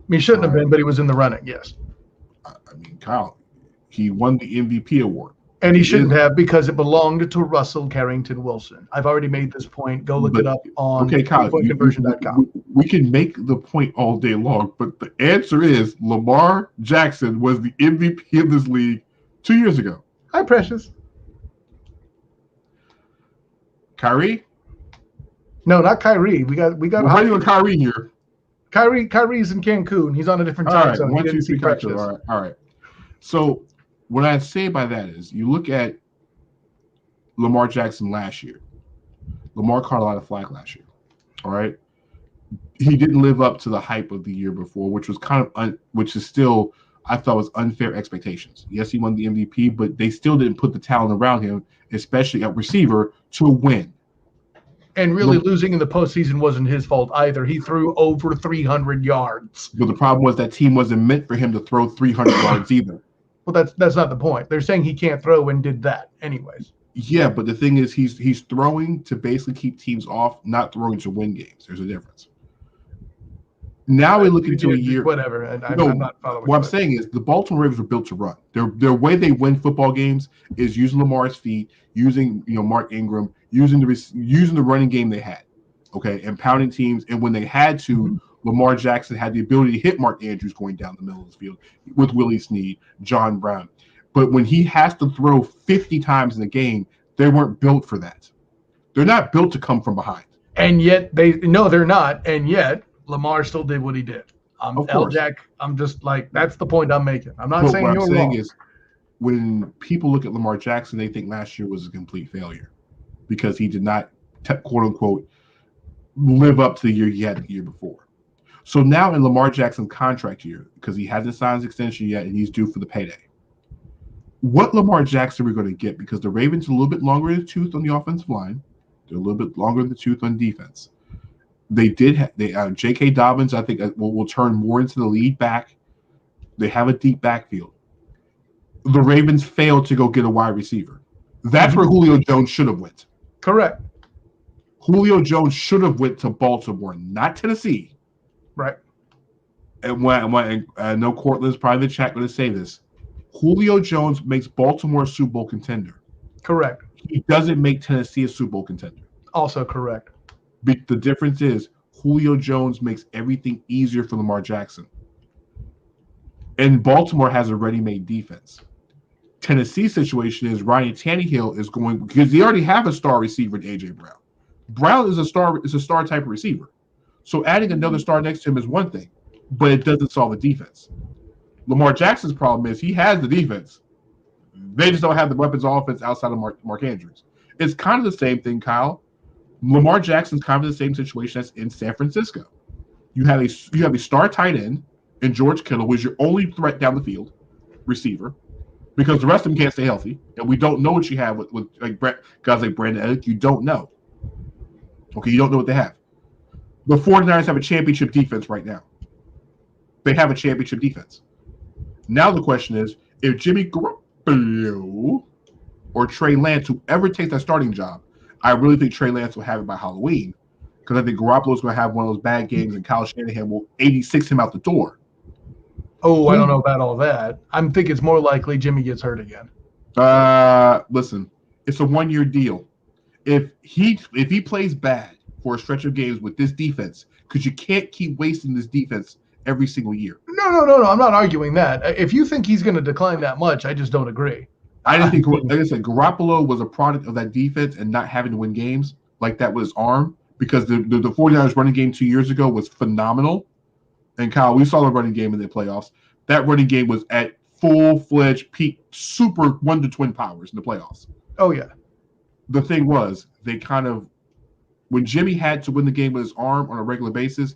He shouldn't have been, but he was in the running, yes. I mean, Kyle, he won the MVP award. And he shouldn't have, because it belonged to Russell Carrington Wilson. I've already made this point. Go look it up on PointConversion.com. We can make the point all day long, but the answer is Lamar Jackson was the MVP of this league 2 years ago. Hi, Precious. Kyrie? No, not Kyrie. We got. We're ready with Kyrie here. Kyrie's in Cancun. He's on a different time zone. One, He two, didn't see three, Precious. Cancun. All right. So what I say by that is you look at Lamar Jackson last year. Lamar caught a lot of flack last year. All right. He didn't live up to the hype of the year before, which was which is still, I thought, was unfair expectations. Yes, he won the MVP, but they still didn't put the talent around him, especially at receiver, to win. And really, losing in the postseason wasn't his fault either. He threw over 300 yards. But the problem was that team wasn't meant for him to throw 300 yards either. Well, that's not the point. They're saying he can't throw and did that anyways. Yeah, but the thing is, he's throwing to basically keep teams off, not throwing to win games. There's a difference. Now we look into a year. Whatever. And I'm not following. What I'm saying is the Baltimore Ravens were built to run. Their way they win football games is using Lamar's feet, using Mark Ingram, using the running game they had, okay, and pounding teams. And when they had to, Lamar Jackson had the ability to hit Mark Andrews going down the middle of the field with Willie Snead, John Brown. But when he has to throw 50 times in a game, they weren't built for that. They're not built to come from behind. And yet they're not. And yet Lamar still did what he did. Jack. I'm just like, that's the point I'm making. I'm not saying you're wrong. What I'm saying is, when people look at Lamar Jackson, they think last year was a complete failure because he did not, quote unquote, live up to the year he had the year before. So now in Lamar Jackson's contract year, because he hasn't signed his extension yet and he's due for the payday, what Lamar Jackson are we going to get? Because the Ravens are a little bit longer in the tooth on the offensive line. They're a little bit longer in the tooth on defense. They did have J.K. Dobbins, I think, will turn more into the lead back. They have a deep backfield. The Ravens failed to go get a wide receiver. That's where Julio Jones should have went. Correct. Julio Jones should have went to Baltimore, not Tennessee. Right. And when I know Cortland's probably in the chat going to say this. Julio Jones makes Baltimore a Super Bowl contender. Correct. He doesn't make Tennessee a Super Bowl contender. Also correct. The difference is Julio Jones makes everything easier for Lamar Jackson. And Baltimore has a ready-made defense. Tennessee's situation is Ryan Tannehill is going because they already have a star receiver in A.J. Brown. Brown is a star type of receiver. So adding another star next to him is one thing, but it doesn't solve the defense. Lamar Jackson's problem is he has the defense. They just don't have the weapons of offense outside of Mark Andrews. It's kind of the same thing, Kyle. Lamar Jackson's kind of the same situation as in San Francisco. You have a star tight end in George Kittle, who is your only threat down the field, receiver, because the rest of them can't stay healthy, and we don't know what you have with like guys like Brandon Ayuk. You don't know. Okay, you don't know what they have. The 49ers have a championship defense right now. They have a championship defense. Now the question is, if Jimmy Garoppolo or Trey Lance, whoever takes that starting job, I really think Trey Lance will have it by Halloween because I think Garoppolo's going to have one of those bad games and Kyle Shanahan will 86 him out the door. Oh, I don't know about all that. I think it's more likely Jimmy gets hurt again. Listen, it's a one-year deal. If he plays bad for a stretch of games with this defense, because you can't keep wasting this defense every single year. No. I'm not arguing that. If you think he's going to decline that much, I just don't agree. I didn't think, like I said, Garoppolo was a product of that defense and not having to win games like that with his arm because the 49ers running game 2 years ago was phenomenal. And Kyle, we saw the running game in the playoffs. That running game was at full-fledged peak super one-to-twin powers in the playoffs. Oh, yeah. The thing was, they kind of, when Jimmy had to win the game with his arm on a regular basis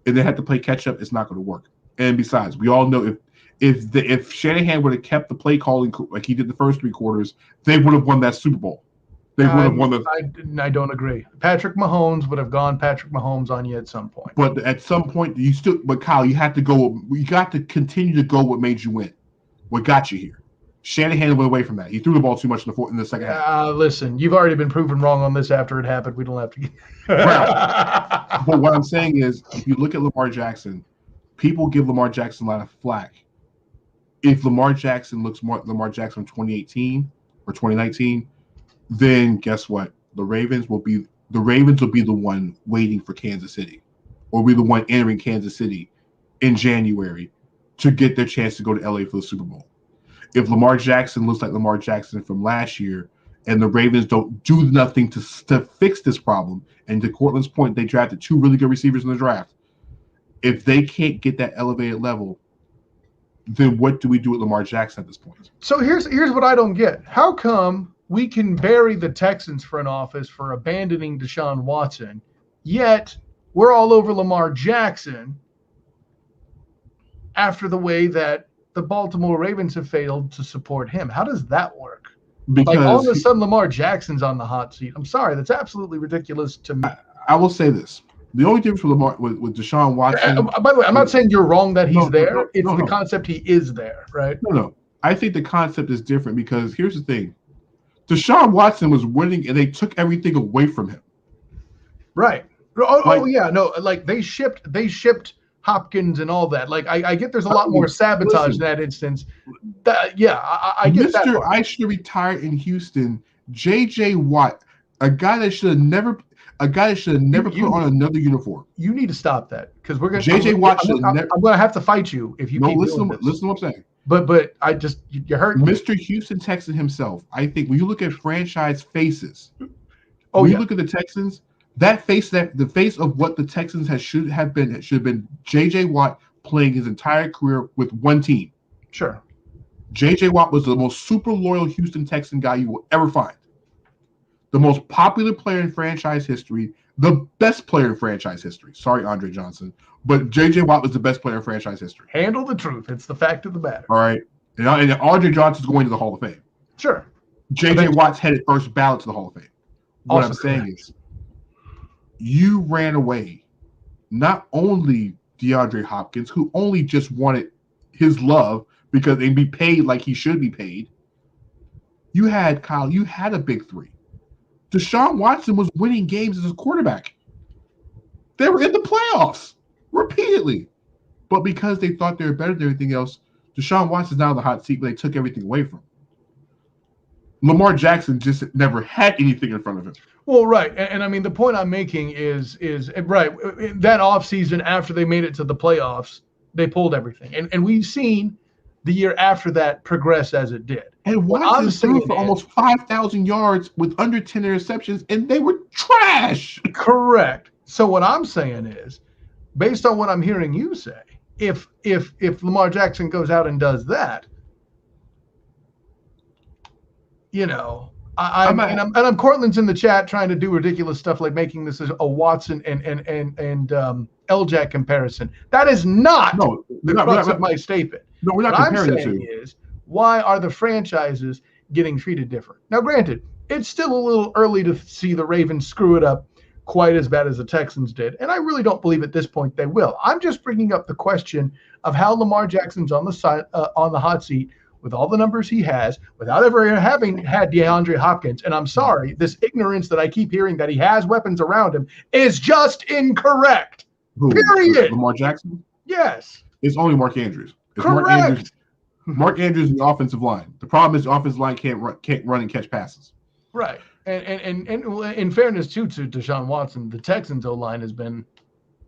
and they had to play catch-up, it's not going to work. And besides, we all know if Shanahan would have kept the play calling like he did the first three quarters, they would have won that Super Bowl. They would have won the. I don't agree. Patrick Mahomes would have gone Patrick Mahomes on you at some point. But at some point, but Kyle, you have to go. You got to continue to go what made you win, what got you here. Shanahan went away from that. He threw the ball too much in the second half. Listen, you've already been proven wrong on this after it happened. We don't have to. Right. But what I'm saying is, if you look at Lamar Jackson, people give Lamar Jackson a lot of flack. If Lamar Jackson looks more like Lamar Jackson 2018 or 2019, then guess what? The Ravens will be the one waiting for Kansas City, or be the one entering Kansas City in January to get their chance to go to LA for the Super Bowl. If Lamar Jackson looks like Lamar Jackson from last year, and the Ravens don't do nothing to fix this problem. And to Cortland's point, they drafted 2 really good receivers in the draft. If they can't get that elevated level, then what do we do with Lamar Jackson at this point? So here's what I don't get. How come we can bury the Texans front office for abandoning Deshaun Watson, yet we're all over Lamar Jackson after the way that the Baltimore Ravens have failed to support him? How does that work? Because all of a sudden Lamar Jackson's on the hot seat. I'm sorry, that's absolutely ridiculous to me. I will say this. The only difference with Lamar with Deshaun Watson. By the way, I'm not saying you're wrong that he's there. It's the concept he is there, right? No. I think the concept is different because here's the thing. Deshaun Watson was winning and they took everything away from him. Right. They shipped Hopkins and all that. Like I get there's a lot more sabotage in that instance. I get that. I should have retired in Houston. J.J. Watt, a guy that should have never put on another uniform. You need to stop that because we're gonna. J.J. Watt should never. I'm gonna have to fight you if you keep doing this. Listen to what I'm saying. But I just you hurt me. Mr. Houston Texan himself. I think when you look at franchise faces, you look at the Texans. The face of what the Texans should have been J.J. Watt playing his entire career with one team. Sure. J.J. Watt was the most super loyal Houston Texan guy you will ever find. The most popular player in franchise history, the best player in franchise history. Sorry, Andre Johnson, but J.J. Watt was the best player in franchise history. Handle the truth. It's the fact of the matter. All right. And Andre Johnson's going to the Hall of Fame. Sure. J.J. Watt's headed first ballot to the Hall of Fame. What I'm saying is, you ran away not only DeAndre Hopkins, who only just wanted his love because they'd be paid like he should be paid. You had a big three. Deshaun Watson was winning games as a quarterback. They were in the playoffs repeatedly. But because they thought they were better than everything else, Deshaun Watson's now in the hot seat, but they took everything away from him. Lamar Jackson just never had anything in front of him. Well, right. And I mean, the point I'm making is right, that offseason after they made it to the playoffs, they pulled everything. And we've seen the year after that progress as it did. And Watson threw for almost 5,000 yards with under 10 interceptions, and they were trash. Correct. So what I'm saying is, based on what I'm hearing you say, if Lamar Jackson goes out and does that, I'm Cortland's in the chat trying to do ridiculous stuff like making this a Watson and L-Jack comparison. That is not the crux of my statement. No, we're not comparing the two. What I'm saying is, why are the franchises getting treated different? Now, granted, it's still a little early to see the Ravens screw it up quite as bad as the Texans did, and I really don't believe at this point they will. I'm just bringing up the question of how Lamar Jackson's on the hot seat with all the numbers he has, without ever having had DeAndre Hopkins. And I'm sorry, this ignorance that I keep hearing that he has weapons around him is just incorrect. Period. Lamar Jackson? Yes. It's only Mark Andrews. It's correct. Mark Andrews is the offensive line. The problem is the offensive line can't run and catch passes. Right. And in fairness too to Deshaun Watson, the Texans O-line has been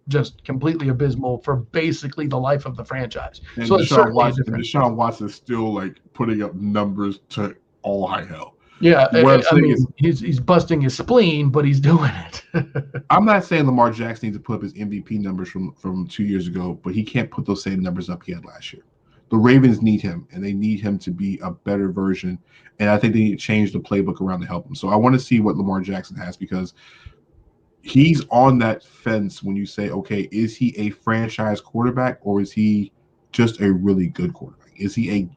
just completely abysmal for basically the life of the franchise. And so Deshaun Watson is still like putting up numbers to all high hell. Yeah, I mean, he's busting his spleen, but he's doing it. I'm not saying Lamar Jackson needs to put up his MVP numbers from 2 years ago, but he can't put those same numbers up he had last year. The Ravens need him, and they need him to be a better version. And I think they need to change the playbook around to help him. So I want to see what Lamar Jackson has because he's on that fence when you say, okay, is he a franchise quarterback or is he just a really good quarterback? Is he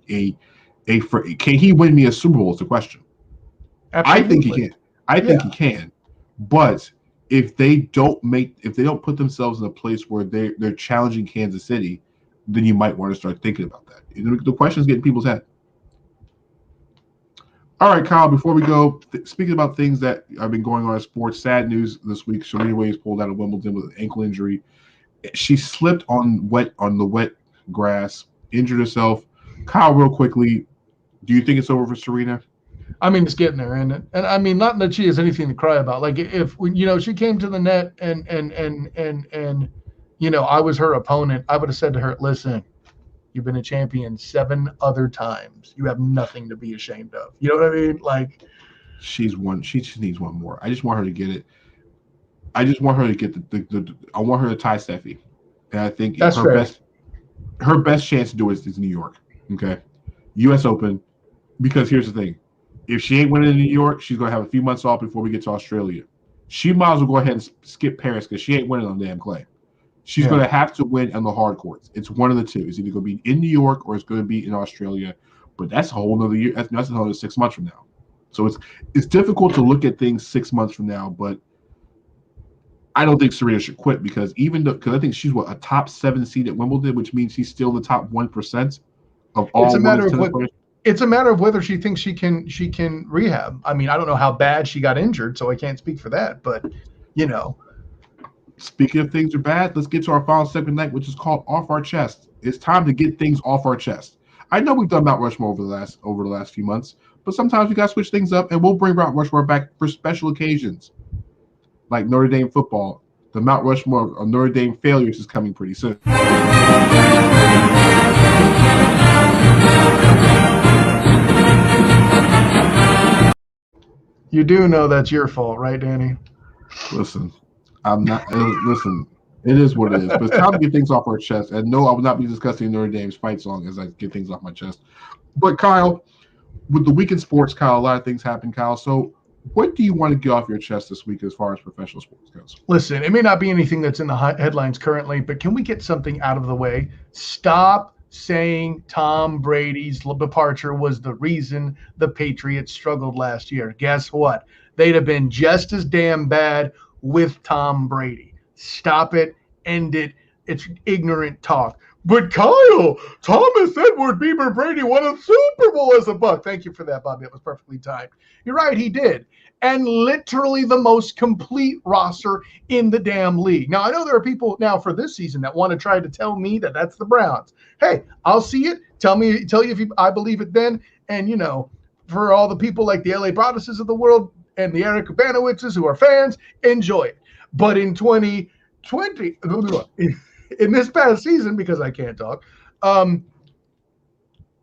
can he win me a Super Bowl is the question. Absolutely. I think he can. I think he can. But if they don't put themselves in a place where they're challenging Kansas City, then you might want to start thinking about that. The question is getting people's head. All right, Kyle, before we go, speaking about things that have been going on in sports, sad news this week. Serena Williams pulled out of Wimbledon with an ankle injury. She slipped on the wet grass, injured herself. Kyle, real quickly, do you think it's over for Serena? I mean, it's getting there, isn't it? And I mean, not that she has anything to cry about. Like if she came to the net and I was her opponent, I would have said to her, listen, you've been a champion 7 other times. You have nothing to be ashamed of. You know what I mean? Like, she's one. She just needs one more. I just want her to get it. I just want her to get I want her to tie Steffi, and I think That's fair. Her best chance to do it is New York. Okay, U.S. Open. Because here's the thing: if she ain't winning in New York, she's gonna have a few months off before we get to Australia. She might as well go ahead and skip Paris because she ain't winning on damn clay. She's going to have to win on the hard courts. It's one of the two. It's either going to be in New York or it's going to be in Australia. But that's a whole other year. That's another 6 months from now. So it's difficult to look at things 6 months from now. But I don't think Serena should quit because because I think she's a top 7 seed at Wimbledon, which means she's still in the top 1% of all women's tennis players. It's a matter of whether she thinks she can rehab. I mean, I don't know how bad she got injured, so I can't speak for that. But Speaking of things are bad, let's get to our final segment tonight, which is called Off Our Chest. It's time to get things off our chest. I know we've done Mount Rushmore over the last few months, but sometimes we got to switch things up, and we'll bring Mount Rushmore back for special occasions, like Notre Dame football. The Mount Rushmore of Notre Dame failures is coming pretty soon. You do know that's your fault, right, Danny? Listen, I'm not. Listen, it is what it is. But it's time to get things off our chest. And no, I will not be discussing Notre Dame's fight song as I get things off my chest. But Kyle, with the week in sports, Kyle, a lot of things happen, Kyle. So what do you want to get off your chest this week as far as professional sports goes? Listen, it may not be anything that's in the headlines currently, but can we get something out of the way? Stop saying Tom Brady's departure was the reason the Patriots struggled last year. Guess what? They'd have been just as damn bad with Tom Brady. Stop it. End it. It's ignorant talk. But Kyle, Thomas Edward Bieber Brady won a Super Bowl as a Buck. Thank you for that, Bobby. It was perfectly timed. You're right, he did. And literally the most complete roster in the damn league. Now, I know there are people now for this season that want to try to tell me that that's the Browns. Hey, I'll see it. Tell you if I believe it then. And, for all the people like the LA Broaduses of the world and the Eric Kubanowitzes who are fans, enjoy it. But in 2020, in this past season, because I can't talk,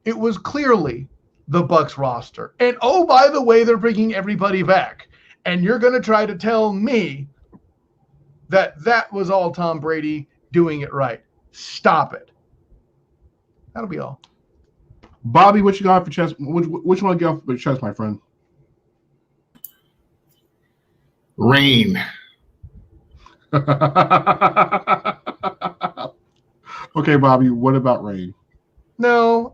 it was clearly the Bucs roster. And oh, by the way, they're bringing everybody back. And you're going to try to tell me that was all Tom Brady doing it right. Stop it. That'll be all. Bobby, what you got off your chest? Which one to get off your chest, my friend? Rain. Okay, Bobby, what about rain? No,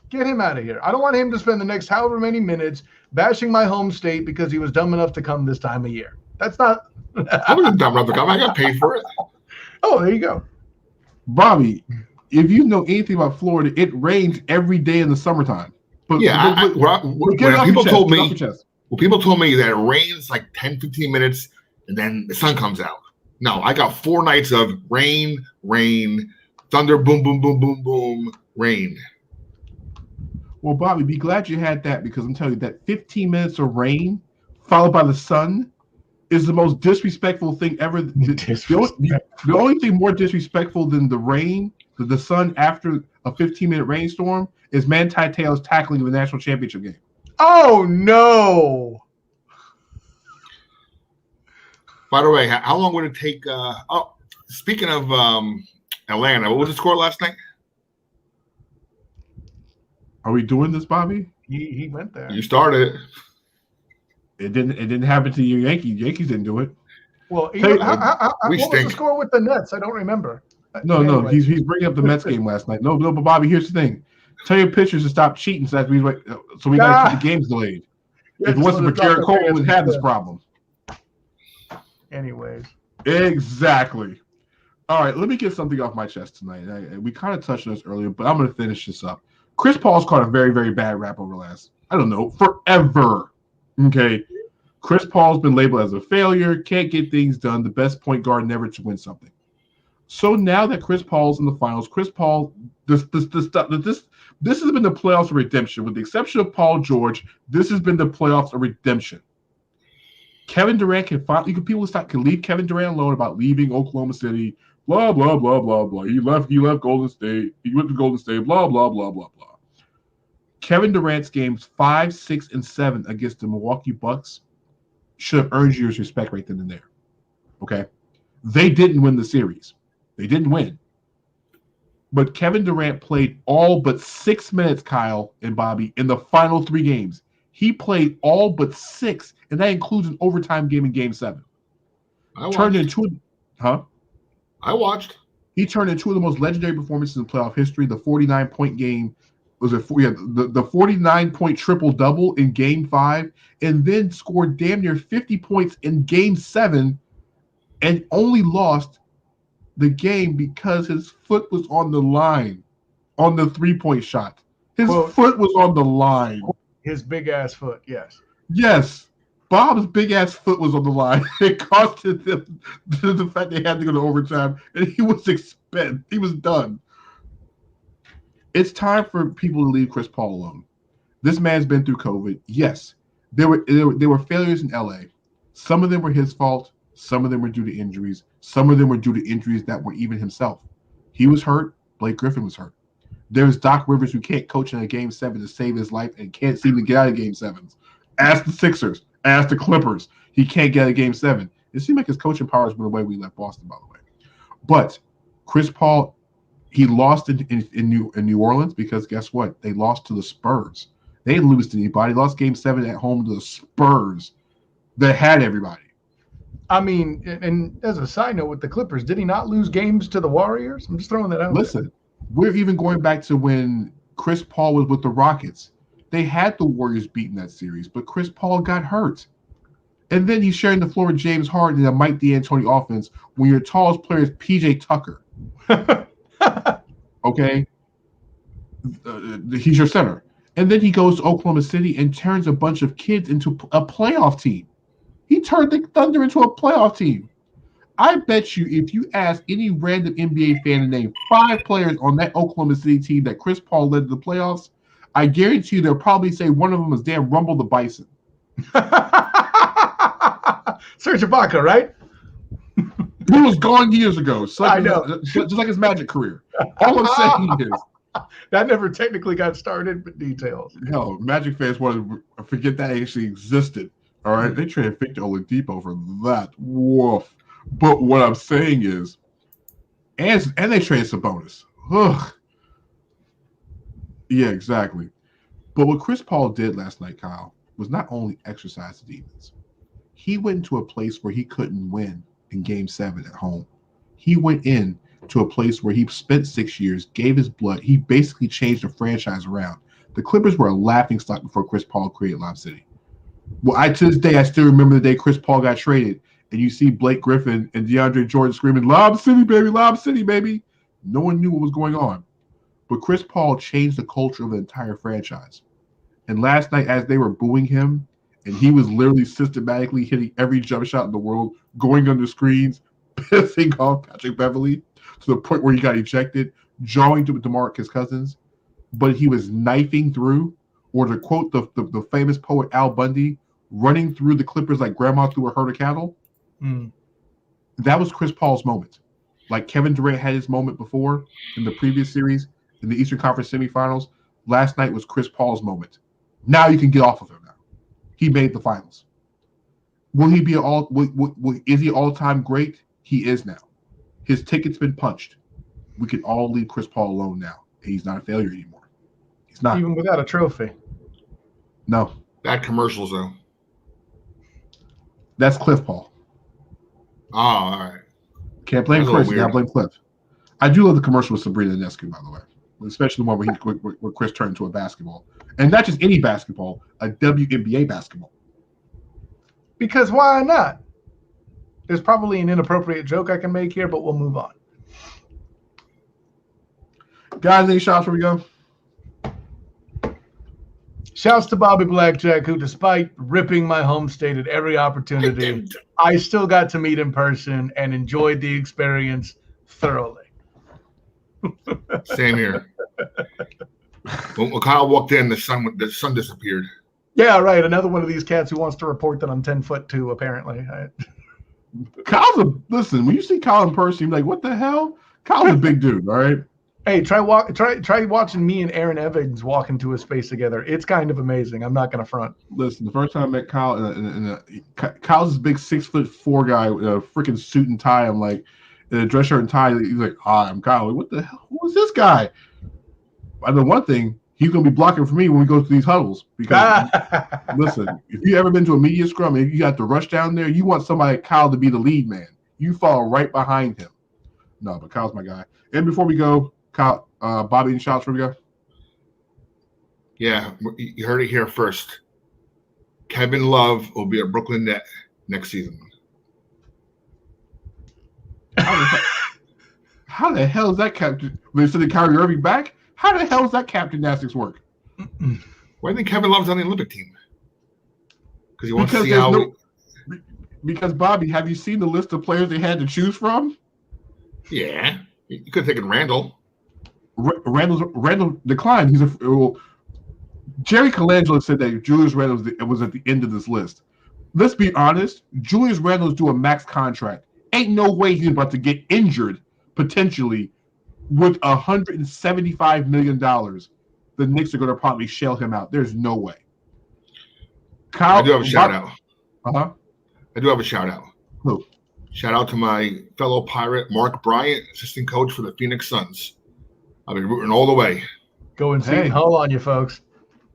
get him out of here. I don't want him to spend the next however many minutes bashing my home state because he was dumb enough to come this time of year. That's not. I wasn't dumb enough to come. I got paid for it. Oh, there you go. Bobby, if you know anything about Florida, it rains every day in the summertime. But yeah, when people told me that it rains like 10, 15 minutes and then the sun comes out. No, I got 4 nights of rain, thunder, boom, boom, boom, boom, boom, rain. Well, Bobby, be glad you had that because I'm telling you that 15 minutes of rain followed by the sun is the most disrespectful thing ever. The only thing more disrespectful than the rain, the sun after a 15-minute rainstorm is Manti Te'o's tackling in the national championship game. Oh, no. By the way, how long would it take? Speaking of Atlanta, what was the score last night? Are we doing this, Bobby? He went there. You started it. It didn't happen to your Yankees. Yankees didn't do it. Well, what was the score with the Nets? I don't remember. No, he's bringing up the Mets game last night. No, but Bobby, here's the thing. Tell your pitchers to stop cheating so we got to keep the games delayed. If it wasn't for Garrett Cole, we wouldn't have this problem. Anyways. Exactly. All right, let me get something off my chest tonight. We kind of touched on this earlier, but I'm going to finish this up. Chris Paul's caught a very, very bad rap over the last, forever. Okay. Chris Paul's been labeled as a failure, can't get things done, the best point guard never to win something. So now that Chris Paul's in the finals, Chris Paul, this has been the playoffs of redemption. With the exception of Paul George, this has been the playoffs of redemption. Kevin Durant can leave Kevin Durant alone about leaving Oklahoma City, blah, blah, blah, blah, blah. He left Golden State. He went to Golden State, blah, blah, blah, blah, blah. Kevin Durant's games 5, 6, and 7 against the Milwaukee Bucks should have earned you respect right then and there. Okay? They didn't win the series. They didn't win. But Kevin Durant played all but 6 minutes, Kyle and Bobby, in the final 3 games. He played all but 6, and that includes an overtime game in Game 7. I watched. He turned into the most legendary performances in playoff history. The 49-point game was the 49-point triple-double in Game 5, and then scored damn near 50 points in Game 7, and only lost the game because his foot was on the line on the 3-point shot. His foot was on the line. His big-ass foot, yes. Yes. Bob's big-ass foot was on the line. It costed them the fact they had to go to overtime, and he was expended. He was done. It's time for people to leave Chris Paul alone. This man's been through COVID. Yes, there were failures in LA. Some of them were his fault. Some of them were due to injuries. Some of them were due to injuries that were even himself. He was hurt. Blake Griffin was hurt. There's Doc Rivers who can't coach in a Game 7 to save his life and can't seem to get out of Game 7s. Ask the Sixers. Ask the Clippers. He can't get out of Game 7. It seemed like his coaching powers went away when he left Boston, by the way. But Chris Paul, he lost in New Orleans because guess what? They lost to the Spurs. They didn't lose to anybody. They lost Game 7 at home to the Spurs that had everybody. I mean, and as a side note with the Clippers, did he not lose games to the Warriors? I'm just throwing that out. Listen, we're even going back to when Chris Paul was with the Rockets. They had the Warriors beaten that series, but Chris Paul got hurt. And then he's sharing the floor with James Harden in a Mike D'Antoni offense when your tallest player is P.J. Tucker. Okay? He's your center. And then he goes to Oklahoma City and turns a bunch of kids into a playoff team. He turned the Thunder into a playoff team. I bet you if you ask any random NBA fan to name 5 players on that Oklahoma City team that Chris Paul led to the playoffs, I guarantee you they'll probably say one of them was damn Rumble the Bison. Serge Ibaka, right? He was gone years ago. I know. Just like his Magic career. All I'm saying is. That never technically got started, but details. No, Magic fans want to forget that actually existed. All right? They traded Victor Oladipo for that. Woof. But what I'm saying is, and they traded Sabonis. Ugh. Yeah, exactly. But what Chris Paul did last night, Kyle, was not only exercise the demons. He went into a place where he couldn't win in Game 7 at home. He went in to a place where he spent 6 years, gave his blood. He basically changed the franchise around. The Clippers were a laughingstock before Chris Paul created Lob City. Well, to this day, I still remember the day Chris Paul got traded, and you see Blake Griffin and DeAndre Jordan screaming, "Lob City, baby! Lob City, baby!" No one knew what was going on. But Chris Paul changed the culture of the entire franchise. And last night, as they were booing him, and he was literally systematically hitting every jump shot in the world, going under screens, pissing off Patrick Beverley to the point where he got ejected, jawing to DeMarcus Cousins, but he was knifing through, or to quote the famous poet Al Bundy, running through the Clippers like grandma through a herd of cattle. That was Chris Paul's moment. Like Kevin Durant had his moment before in the previous series, in the Eastern Conference semifinals. Last night was Chris Paul's moment. Now you can get off of him now. He made the finals. Will he be is he all-time great? He is now. His ticket's been punched. We can all leave Chris Paul alone now. He's not a failure anymore. He's not. Even without a trophy. No. Bad commercials, though. That's Cliff Paul. Oh, all right. Can't blame Chris. You gotta blame Cliff. I do love the commercial with Sabrina Ionescu, by the way. Especially the one where Chris turned into a basketball. And not just any basketball, a WNBA basketball. Because why not? There's probably an inappropriate joke I can make here, but we'll move on. Guys, any shots where we go? Shouts to Bobby Blackjack, who, despite ripping my home state at every opportunity, I still got to meet in person and enjoyed the experience thoroughly. Same here. When Kyle walked in, the sun disappeared. Yeah, right. Another one of these cats who wants to report that I'm 10'2", apparently. Listen, when you see Kyle in person, you're like, what the hell? Kyle's a big dude, all right? Hey, try watching me and Aaron Evans walk into a space together. It's kind of amazing. I'm not going to front. Listen, the first time I met Kyle, Kyle's this big 6'4" guy with a freaking suit and tie. I'm like, in a dress shirt and tie. He's like, "Hi, I'm Kyle." Like, what the hell? Who is this guy? I know one thing. He's going to be blocking for me when we go through these huddles. Because, listen, if you ever been to a media scrum and you got to rush down there, you want somebody like Kyle to be the lead man. You fall right behind him. No, but Kyle's my guy. And before we go, Kyle, Bobby, any shots for we go? Yeah, you heard it here first. Kevin Love will be a Brooklyn Net next season. How the hell is that captain? They said they Kyrie Irving back? How the hell does that cap gymnastics work? Why do you think Kevin Love's on the Olympic team? Because he wants to see how. Because Bobby, have you seen the list of players they had to choose from? Yeah, you could have taken Randall. Randall declined. Jerry Colangelo said that Julius Randle was at the end of this list. Let's be honest. Julius Randle's doing a max contract. Ain't no way he's about to get injured potentially with $175 million. The Knicks are going to probably shell him out. There's no way. Kyle, I do have a shout out. I do have a shout out. Who? Shout out to my fellow Pirate, Mark Bryant, assistant coach for the Phoenix Suns. I'll be rooting all the way. Go and see Hull on you, folks.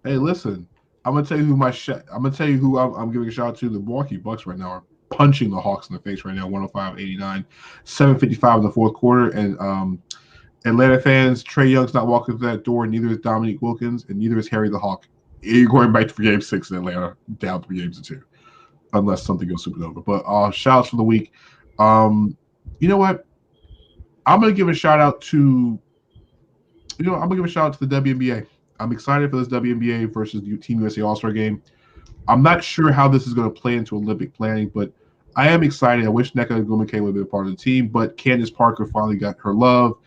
Hey, listen. I'm gonna tell you who I'm giving a shout out to. The Milwaukee Bucks right now are punching the Hawks in the face right now. 105-89, 7:55 in the fourth quarter, and Atlanta fans, Trae Young's not walking through that door. Neither is Dominique Wilkins, and neither is Harry the Hawk. You're going back for Game 6 in Atlanta, down 3-2, unless something goes supernova. But shout outs for the week. You know what? I'm gonna give a shout out to. I'm gonna give a shout out to the WNBA. I'm excited for this WNBA versus Team USA All-Star game. I'm not sure how this is going to play into Olympic planning, but I am excited. I wish Nneka Ogwumike would have been a part of the team, but Candace Parker finally got her love,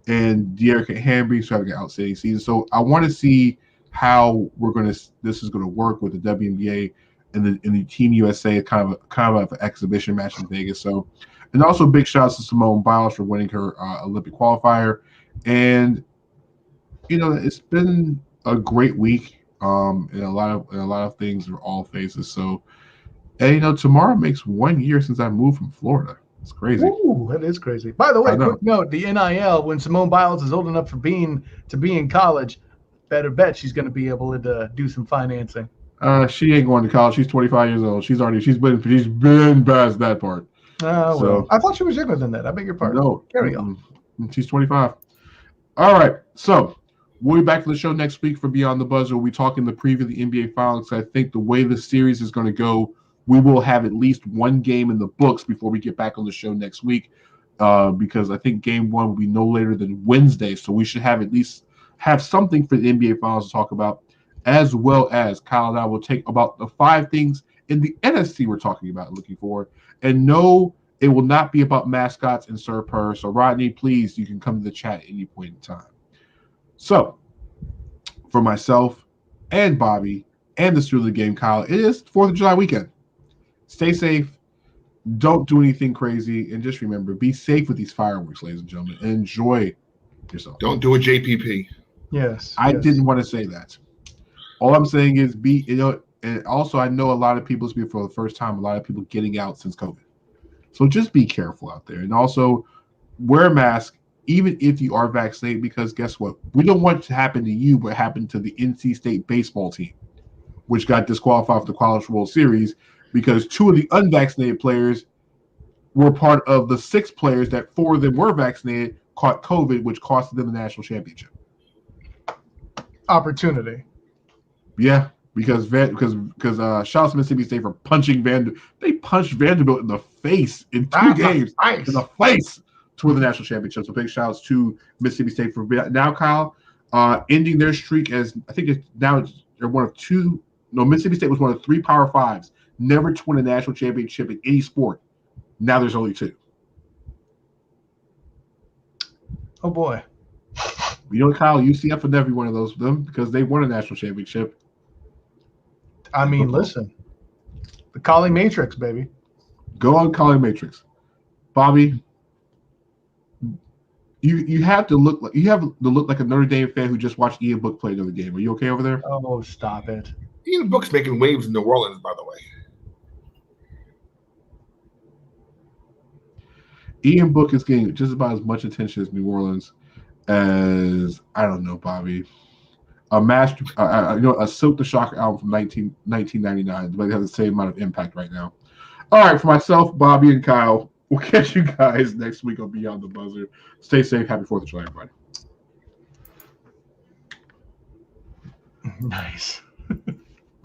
and De'Erica Hamby having an outstanding season. So I want to see how this is going to work with the WNBA and the Team USA, kind of an exhibition match in Vegas. So, and also big shouts to Simone Biles for winning her Olympic qualifier, and it's been a great week, and a lot of things are all phases. So, and tomorrow makes 1 year since I moved from Florida. It's crazy. Ooh, that is crazy. By the way, quick note: the NIL, when Simone Biles is old enough to be in college, better bet she's going to be able to do some financing. She ain't going to college. She's 25 years old. She's been past that part. Oh, so, well. I thought she was younger than that. I beg your pardon. No, carry on. She's 25. All right, so. We'll be back to the show next week for Beyond the Buzzer. We'll be talking the preview of the NBA Finals. I think the way the series is going to go, we will have at least one game in the books before we get back on the show next week, because I think Game 1 will be no later than Wednesday. So we should have at least have something for the NBA Finals to talk about, as well as Kyle and I will take about the 5 things in the NFC we're talking about, looking for. And no, it will not be about mascots and Sir Purr. So Rodney, please, you can come to the chat at any point in time. So, for myself and Bobby and the student of the Game Kyle, it is 4th of July weekend. Stay safe. Don't do anything crazy. And just remember, be safe with these fireworks, ladies and gentlemen. And enjoy yourself. Don't do a JPP. Yes. I didn't want to say that. All I'm saying is and also I know a lot of people, for the first time, a lot of people getting out since COVID. So just be careful out there. And also wear a mask, even if you are vaccinated, because guess what? We don't want it to happen to you, but happen to the NC State baseball team, which got disqualified for the College World Series because 2 of the unvaccinated players were part of the 6 players that 4 of them were vaccinated, caught COVID, which cost them the national championship. Opportunity. Yeah, because shout out to Mississippi State for punching They punched Vanderbilt in the face in 2 games. Nice. In the face. To win the national championship. So big shout outs to Mississippi State for now, Kyle, ending their streak as I think they're one of 2. No, Mississippi State was one of 3 Power 5s never to win a national championship in any sport. Now there's only 2. Oh boy. Kyle, UCF and every one of those of them because they won a national championship. I mean, listen, the Calling Matrix, baby. Go on, Calling Matrix, Bobby. You have to look like a Notre Dame fan who just watched Ian Book play another game. Are you okay over there? Oh, stop it. Ian Book's making waves in New Orleans, by the way. Ian Book is getting just about as much attention as New Orleans as, I don't know, Bobby. A Silk the Shock album from 1999, but it has the same amount of impact right now. All right, for myself, Bobby, and Kyle, we'll catch you guys next week on Beyond the Buzzer. Stay safe. Happy 4th of July, everybody. Nice.